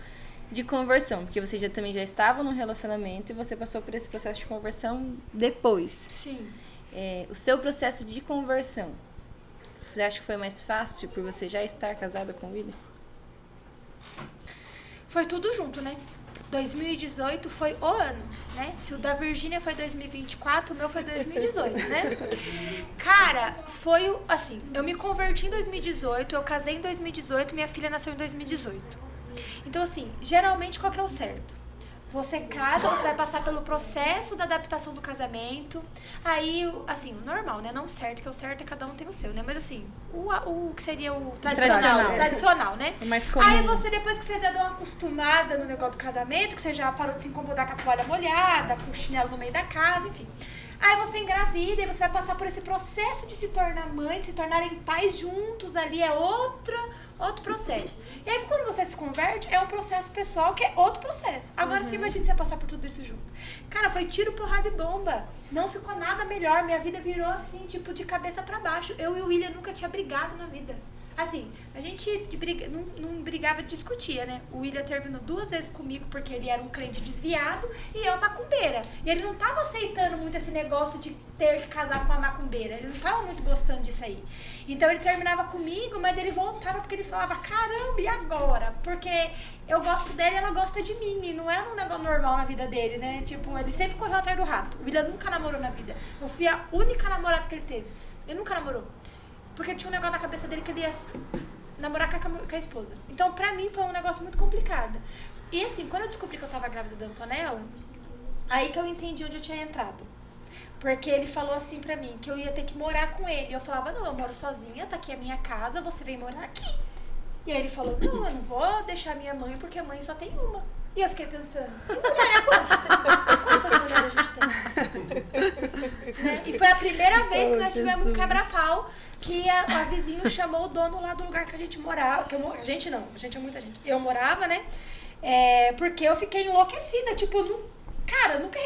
de conversão, porque você também já estava num relacionamento e você passou por esse processo de conversão depois. Sim. O seu processo de conversão, você acha que foi mais fácil por você já estar casada com o William? Foi tudo junto, né? 2018 foi o ano, né? Se o da Virgínia foi 2024, o meu foi 2018, né? Cara, foi assim, eu me converti em 2018, eu casei em 2018, minha filha nasceu em 2018. Então, assim, geralmente qual que é o certo? Você casa, você vai passar pelo processo da adaptação do casamento. Aí, assim, o normal, né? Não o certo, que o certo é cada um tem o seu, né? Mas assim, o que seria o tradicional, né? O mais comum. Aí você, depois que você já deu uma acostumada no negócio do casamento, que você já parou de se incomodar com a toalha molhada, com o chinelo no meio da casa, enfim. Aí você engravida e você vai passar por esse processo de se tornar mãe, de se tornarem pais juntos ali, é outro processo. E aí quando você se converte, é um processo pessoal que é outro processo. Agora você imagina você passar por tudo isso junto. Cara, foi tiro, porrada e bomba. Não ficou nada melhor, minha vida virou assim, tipo, de cabeça pra baixo. Eu e o William nunca tinha brigado na vida. Assim, a gente não brigava, discutia, né? O William terminou 2 vezes comigo porque ele era um crente desviado e eu macumbeira. E ele não tava aceitando muito esse negócio de ter que casar com a macumbeira. Ele não tava muito gostando disso aí. Então ele terminava comigo, mas ele voltava porque ele falava, caramba, e agora? Porque eu gosto dele e ela gosta de mim. E não era um negócio normal na vida dele, né? Tipo, ele sempre correu atrás do rato. O William nunca namorou na vida. Eu fui a única namorada que ele teve. Ele nunca namorou. Porque tinha um negócio na cabeça dele que ele ia namorar com a esposa. Então, pra mim, foi um negócio muito complicado. E assim, quando eu descobri que eu tava grávida da Antonella, aí que eu entendi onde eu tinha entrado. Porque ele falou assim pra mim, que eu ia ter que morar com ele. E eu falava, não, eu moro sozinha, tá aqui a minha casa, você vem morar aqui. E aí ele falou, não, eu não vou deixar minha mãe, porque a mãe só tem uma. E eu fiquei pensando, mulher é quantas? Quantas mulheres a gente tem? Né? E foi a primeira vez que nós tivemos um quebra-pau, que a vizinho chamou o dono lá do lugar que a gente morava. A gente é muita gente. Eu morava, né? Porque eu fiquei enlouquecida. Tipo, cara, nunca...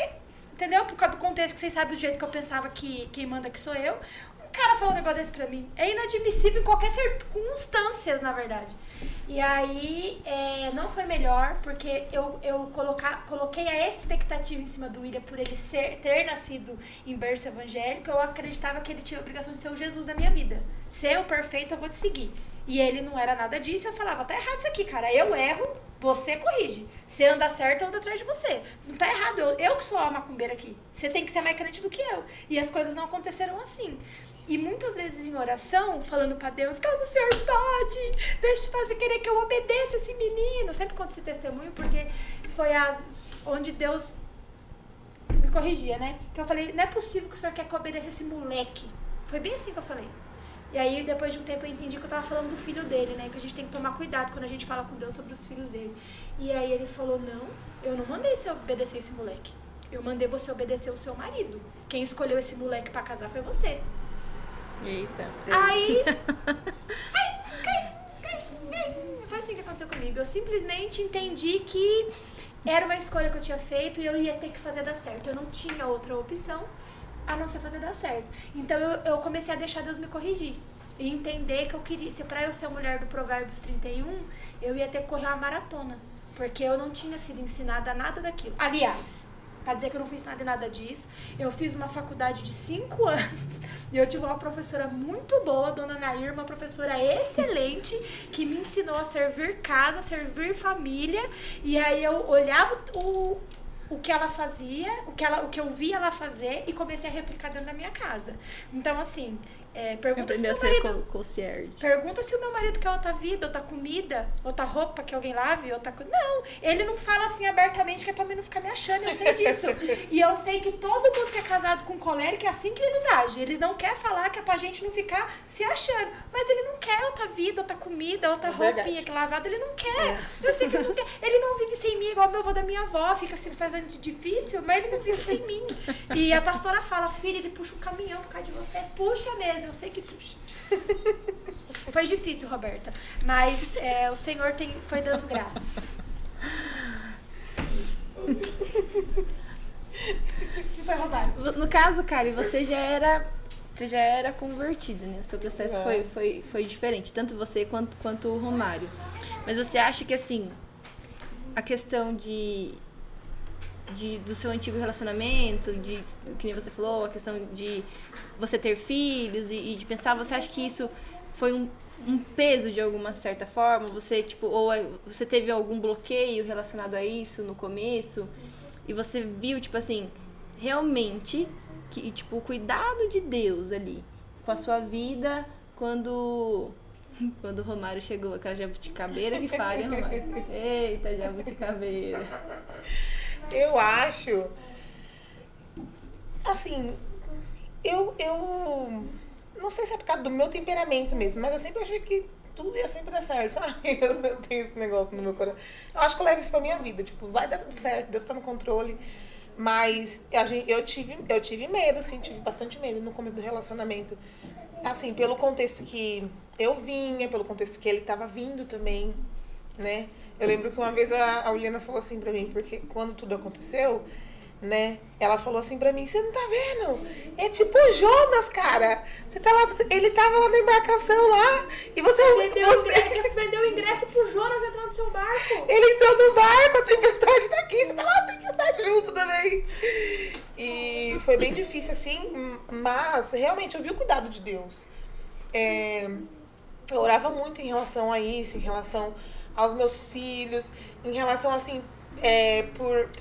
Entendeu? Por causa do contexto que vocês sabem do jeito que eu pensava que quem manda aqui sou eu. Um cara falou um negócio desse pra mim. É inadmissível em qualquer circunstâncias, na verdade. E aí, não foi melhor, porque eu coloquei a expectativa em cima do William por ele ter nascido em berço evangélico. Eu acreditava que ele tinha a obrigação de ser o Jesus da minha vida. Ser o perfeito, eu vou te seguir. E ele não era nada disso. Eu falava, tá errado isso aqui, cara. Eu erro, você corrige. Você anda certo, eu ando atrás de você. Não tá errado. Eu que sou a macumbeira aqui. Você tem que ser mais crente do que eu. E as coisas não aconteceram assim. E muitas vezes em oração, falando pra Deus, como o Senhor pode? Deixa eu fazer querer que eu obedeça esse menino. Sempre conto esse testemunho, porque foi onde Deus me corrigia, né? Que eu falei, não é possível que o Senhor quer que eu obedeça esse moleque. Foi bem assim que eu falei. E aí, depois de um tempo, eu entendi que eu tava falando do filho dele, né? Que a gente tem que tomar cuidado quando a gente fala com Deus sobre os filhos dele. E aí ele falou, não, eu não mandei você obedecer esse moleque. Eu mandei você obedecer o seu marido. Quem escolheu esse moleque pra casar foi você. Eita. Aí foi assim que aconteceu comigo. Eu simplesmente entendi que era uma escolha que eu tinha feito e eu ia ter que fazer dar certo. Eu não tinha outra opção a não ser fazer dar certo. Então eu comecei a deixar Deus me corrigir. E entender que eu queria, se pra eu ser a mulher do Provérbios 31, eu ia ter que correr uma maratona. Porque eu não tinha sido ensinada nada daquilo. Aliás, pra dizer que eu não fui ensinada nada disso, eu fiz uma faculdade de 5 anos e eu tive uma professora muito boa, a dona Nair, uma professora excelente, que me ensinou a servir casa, servir família, e aí eu olhava o que ela fazia, o que eu via ela fazer e comecei a replicar dentro da minha casa. Então, assim, pergunta se Aprendeu meu a ser marido... concierge. Pergunta se o meu marido quer outra vida, outra comida, outra roupa que alguém lave, outra coisa. Não, ele não fala assim abertamente que é pra mim não ficar me achando, eu sei disso. E eu sei que todo mundo que é casado com colérico é assim que eles agem. Eles não querem falar que é pra gente não ficar se achando. Mas ele não quer outra vida, outra comida, outra roupinha que lavada, ele não quer. Eu sei que ele não quer. Ele não vive sem mim, igual meu avô da minha avó, fica assim fazendo de difícil, mas ele não vive sem mim. E a pastora fala, filha, ele puxa um caminhão por causa de você. Puxa mesmo, eu sei que puxa. Foi difícil, Roberta, mas o Senhor foi dando graça. Que foi roubado. No caso, Kari, você já era convertida, né? O seu processo foi diferente, tanto você quanto o Romário. Mas você acha que, assim, a questão do seu antigo relacionamento, que nem você falou, a questão de você ter filhos e de pensar, você acha que isso foi um peso de alguma certa forma? Você, tipo, ou você teve algum bloqueio relacionado a isso no começo? E você viu, tipo assim, realmente, que, tipo, o cuidado de Deus ali com a sua vida quando o Romário chegou, aquela jabuticabeira que falha, Romário. Eita, jabuticabeira. Eu acho, assim, eu não sei se é por causa do meu temperamento mesmo, mas eu sempre achei que tudo ia sempre dar certo, sabe? Eu tenho esse negócio no meu coração. Eu acho que eu levo isso pra minha vida, tipo, vai dar tudo certo, Deus tá no controle. Mas eu tive medo, assim, tive bastante medo no começo do relacionamento. Assim, pelo contexto que eu vinha, pelo contexto que ele tava vindo também, né? Eu lembro que uma vez a Uliana falou assim pra mim, porque quando tudo aconteceu, né? Ela falou assim pra mim, você não tá vendo? É tipo o Jonas, cara. Você tá lá, ele tava lá na embarcação lá, e você vendeu o ingresso pro Jonas entrar no seu barco. Ele entrou no barco, a tempestade tá aqui, você tá lá, a tempestade junto também. E foi bem difícil, assim, mas realmente eu vi o cuidado de Deus. Eu orava muito em relação a isso, em relação aos meus filhos, em relação, assim,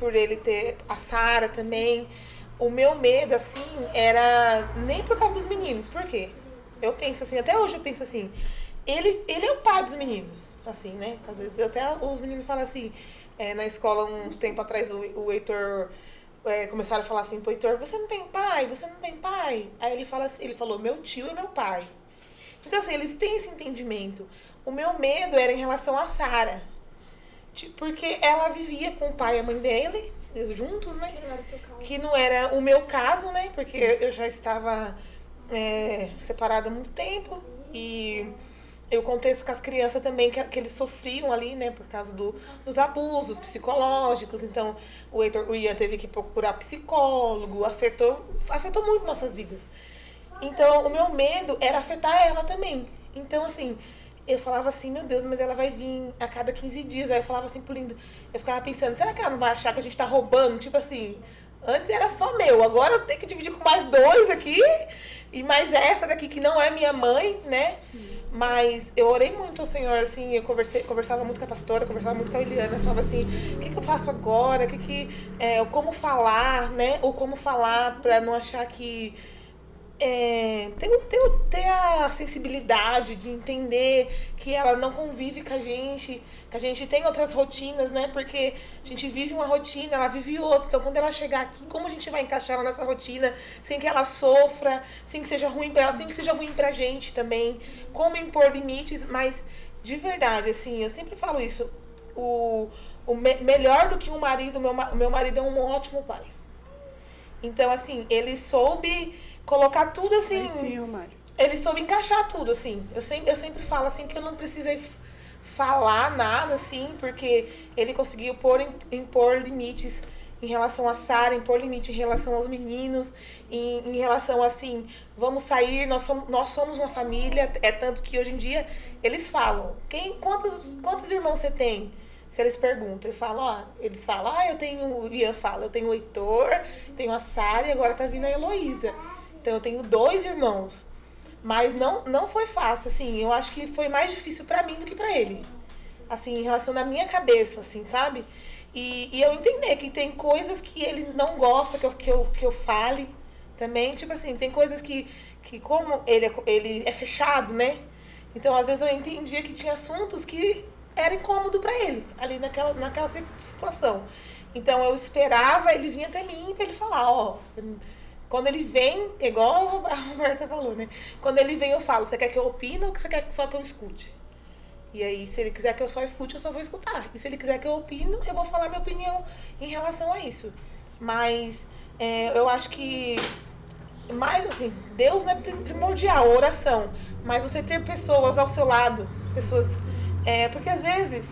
por ele ter a Sara também. O meu medo, assim, era nem por causa dos meninos. Por quê? Eu penso assim, até hoje eu penso assim, ele é o pai dos meninos, assim, né? Às vezes até os meninos falam assim, na escola, uns tempos atrás, o Heitor, começaram a falar assim pro Heitor, você não tem pai? Você não tem pai? Aí ele falou, meu tio é meu pai. Então, assim, eles têm esse entendimento. O meu medo era em relação a Sara. Porque ela vivia com o pai e a mãe dele, juntos, né? Que não era o seu caso. Que não era o meu caso, né? Porque eu já estava separada há muito tempo. E o contexto com as crianças também, que eles sofriam ali, né? Por causa dos abusos psicológicos. Então, o Ian teve que procurar psicólogo. Afetou muito nossas vidas. Então, o meu medo era afetar ela também. Então, assim, eu falava assim, meu Deus, mas ela vai vir a cada 15 dias. Aí eu falava assim pro Lindo, eu ficava pensando, será que ela não vai achar que a gente tá roubando? Tipo assim, antes era só meu, agora eu tenho que dividir com mais 2 aqui, e mais essa daqui que não é minha mãe, né? Sim. Mas eu orei muito ao Senhor, assim, eu conversava muito com a pastora, conversava muito com a Eliana, eu falava assim, o que eu faço agora? Como falar, né? Ou como falar pra não achar que... ter a sensibilidade de entender que ela não convive com a gente, que a gente tem outras rotinas, né? Porque a gente vive uma rotina, ela vive outra. Então, quando ela chegar aqui, como a gente vai encaixar ela nessa rotina sem que ela sofra, sem que seja ruim pra ela, sem que seja ruim pra gente também? Como impor limites, mas de verdade, assim, eu sempre falo isso. Melhor do que um marido, meu marido é um ótimo pai. Então, assim, ele soube colocar tudo assim. Sim, Romário. Ele soube encaixar tudo, assim. Eu sempre falo assim que eu não precisei falar nada, assim, porque ele conseguiu impor limites em relação a Sara, impor limite em relação aos meninos, em relação assim, vamos sair, nós somos uma família, tanto que hoje em dia eles falam, quantos irmãos você tem? Se eles perguntam, eles falam, o Ian fala, eu tenho o Heitor, tenho a Sara e agora tá vindo a Heloísa. Então eu tenho 2 irmãos. Mas não foi fácil, assim, eu acho que foi mais difícil pra mim do que pra ele. Assim, em relação à minha cabeça, assim, sabe? E eu entender que tem coisas que ele não gosta que eu fale também. Tipo assim, tem coisas que como ele é fechado, né? Então, às vezes eu entendia que tinha assuntos que era incômodo pra ele, ali naquela situação. Então eu esperava ele vir até mim pra ele falar, quando ele vem, igual a Roberta falou, né? Quando ele vem eu falo, você quer que eu opine ou você quer só que eu escute? E aí, se ele quiser que eu só escute, eu só vou escutar. E se ele quiser que eu opine, eu vou falar minha opinião em relação a isso. Mas eu acho que mais assim, Deus não é primordial, oração. Mas você ter pessoas ao seu lado, porque às vezes,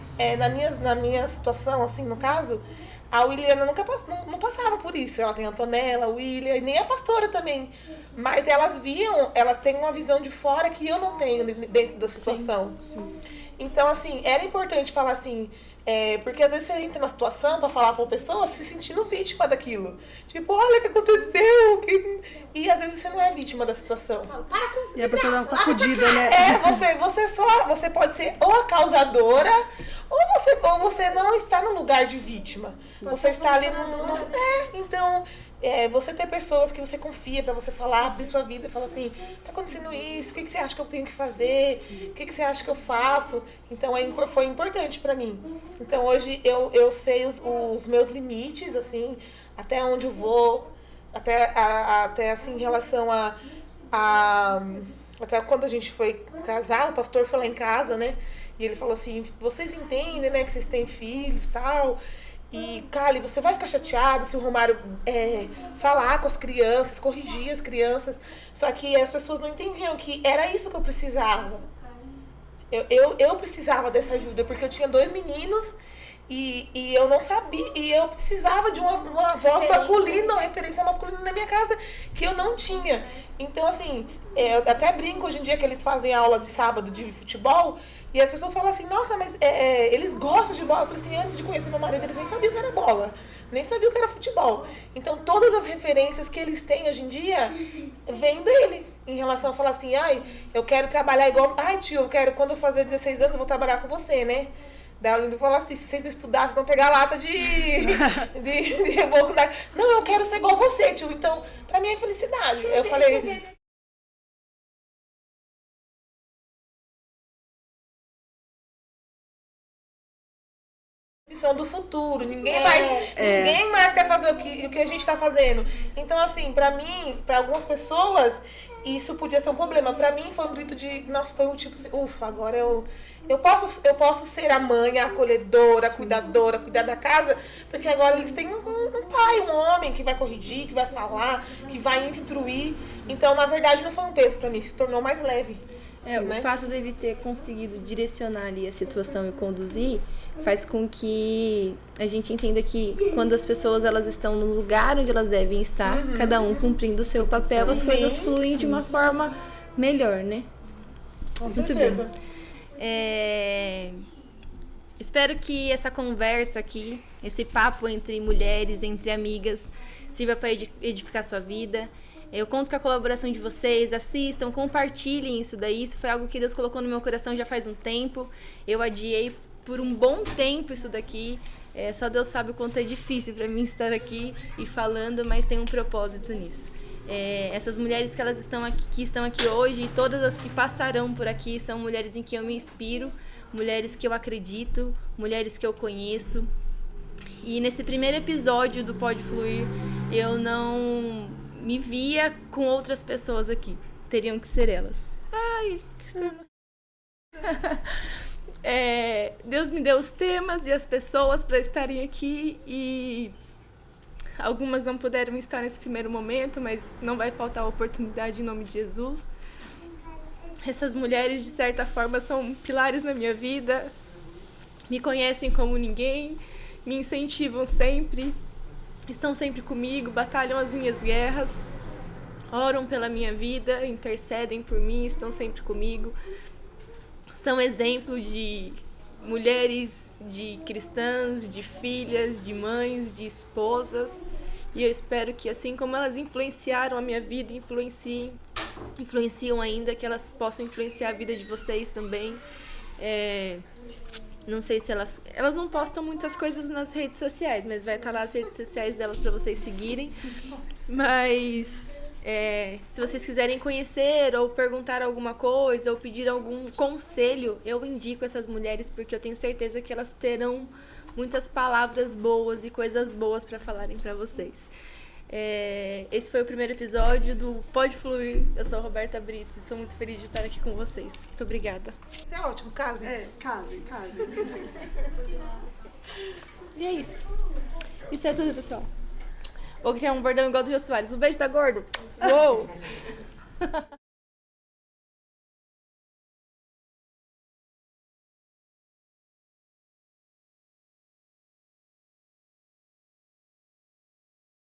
na minha situação, assim, no caso, a Williana não passava por isso. Ela tem a Antonella, a William, e nem a pastora também. Mas elas têm uma visão de fora que eu não tenho dentro da situação. Sim. Então, assim, era importante falar assim, porque às vezes você entra na situação pra falar pra uma pessoa se sentindo vítima daquilo. Tipo, olha o que aconteceu. E às vezes você não é vítima da situação. Para com... E a pessoa dá uma sacudida, né? Você pode ser ou a causadora, ou você não está no lugar de vítima. Você está ali então... você ter pessoas que você confia pra você falar, abrir sua vida e falar assim, tá acontecendo isso, o que você acha que eu tenho que fazer? O que você acha que eu faço? Então foi importante pra mim. Então hoje eu sei os meus limites, assim, até onde eu vou, até assim, em relação até quando a gente foi casar, o pastor foi lá em casa, né? E ele falou assim, vocês entendem, né, que vocês têm filhos e tal. E, Kali, você vai ficar chateada se o Romário falar com as crianças, corrigir as crianças. Só que as pessoas não entendiam que era isso que eu precisava. Eu precisava dessa ajuda, porque eu tinha 2 meninos e eu não sabia. E eu precisava de uma voz masculina, uma referência masculina na minha casa, que eu não tinha. Então, assim, eu até brinco hoje em dia que eles fazem aula de sábado de futebol. E as pessoas falam assim, nossa, mas eles gostam de bola. Eu falei assim, antes de conhecer meu marido, eles nem sabiam o que era bola. Nem sabiam o que era futebol. Então, todas as referências que eles têm hoje em dia, vêm dele. Em relação a falar assim, ai, eu quero trabalhar igual... Ai, tio, eu quero, quando eu fazer 16 anos, eu vou trabalhar com você, né? Daí o Lindo falou assim, se vocês estudassem, não pegar lata de reboco. Não, eu quero ser igual você, tio. Então, pra mim é felicidade. Eu falei... do futuro, ninguém mais quer fazer o que a gente tá fazendo. Então, assim, pra mim, pra algumas pessoas, isso podia ser um problema. Pra mim, foi um grito de, nossa, foi um tipo assim, ufa, agora eu posso ser a mãe, a acolhedora, a cuidadora, cuidar da casa, porque agora eles têm um pai, um homem que vai corrigir, que vai falar, que vai instruir. Então, na verdade, não foi um peso pra mim, se tornou mais leve. Sim, o fato dele ter conseguido direcionar ali a situação e conduzir faz com que a gente entenda que quando as pessoas elas estão no lugar onde elas devem estar, cada um cumprindo o seu papel, as coisas fluem de uma forma melhor, né? Com certeza. Espero que essa conversa aqui, esse papo entre mulheres, entre amigas, sirva para edificar a sua vida. Eu conto com a colaboração de vocês, assistam, compartilhem isso daí. Isso foi algo que Deus colocou no meu coração já faz um tempo. Eu adiei por um bom tempo isso daqui. Só Deus sabe o quanto é difícil para mim estar aqui e falando, mas tem um propósito nisso. Essas mulheres que estão aqui hoje e todas as que passarão por aqui são mulheres em que eu me inspiro, mulheres que eu acredito, mulheres que eu conheço. E nesse primeiro episódio do Pode Fluir, eu não me via com outras pessoas aqui. Teriam que ser elas. Ai, que estou emocionada. Deus me deu os temas e as pessoas para estarem aqui e algumas não puderam estar nesse primeiro momento, mas não vai faltar oportunidade em nome de Jesus. Essas mulheres, de certa forma, são pilares na minha vida, me conhecem como ninguém, me incentivam sempre, estão sempre comigo, batalham as minhas guerras, oram pela minha vida, intercedem por mim, estão sempre comigo. São exemplo de mulheres, de cristãs, de filhas, de mães, de esposas. E eu espero que, assim como elas influenciaram a minha vida, influenciam ainda, que elas possam influenciar a vida de vocês também. Não sei se elas não postam muitas coisas nas redes sociais, mas vai estar lá as redes sociais delas para vocês seguirem. Mas se vocês quiserem conhecer ou perguntar alguma coisa ou pedir algum conselho, eu indico essas mulheres porque eu tenho certeza que elas terão muitas palavras boas e coisas boas para falarem para vocês. Esse foi o primeiro episódio do Pode Fluir. Eu sou a Roberta Brito e sou muito feliz de estar aqui com vocês. Muito obrigada. Tá ótimo, case. Case. E é isso. Isso é tudo, pessoal. Vou criar um bordão igual do Jô Soares. Um beijo da Gordo. Uou!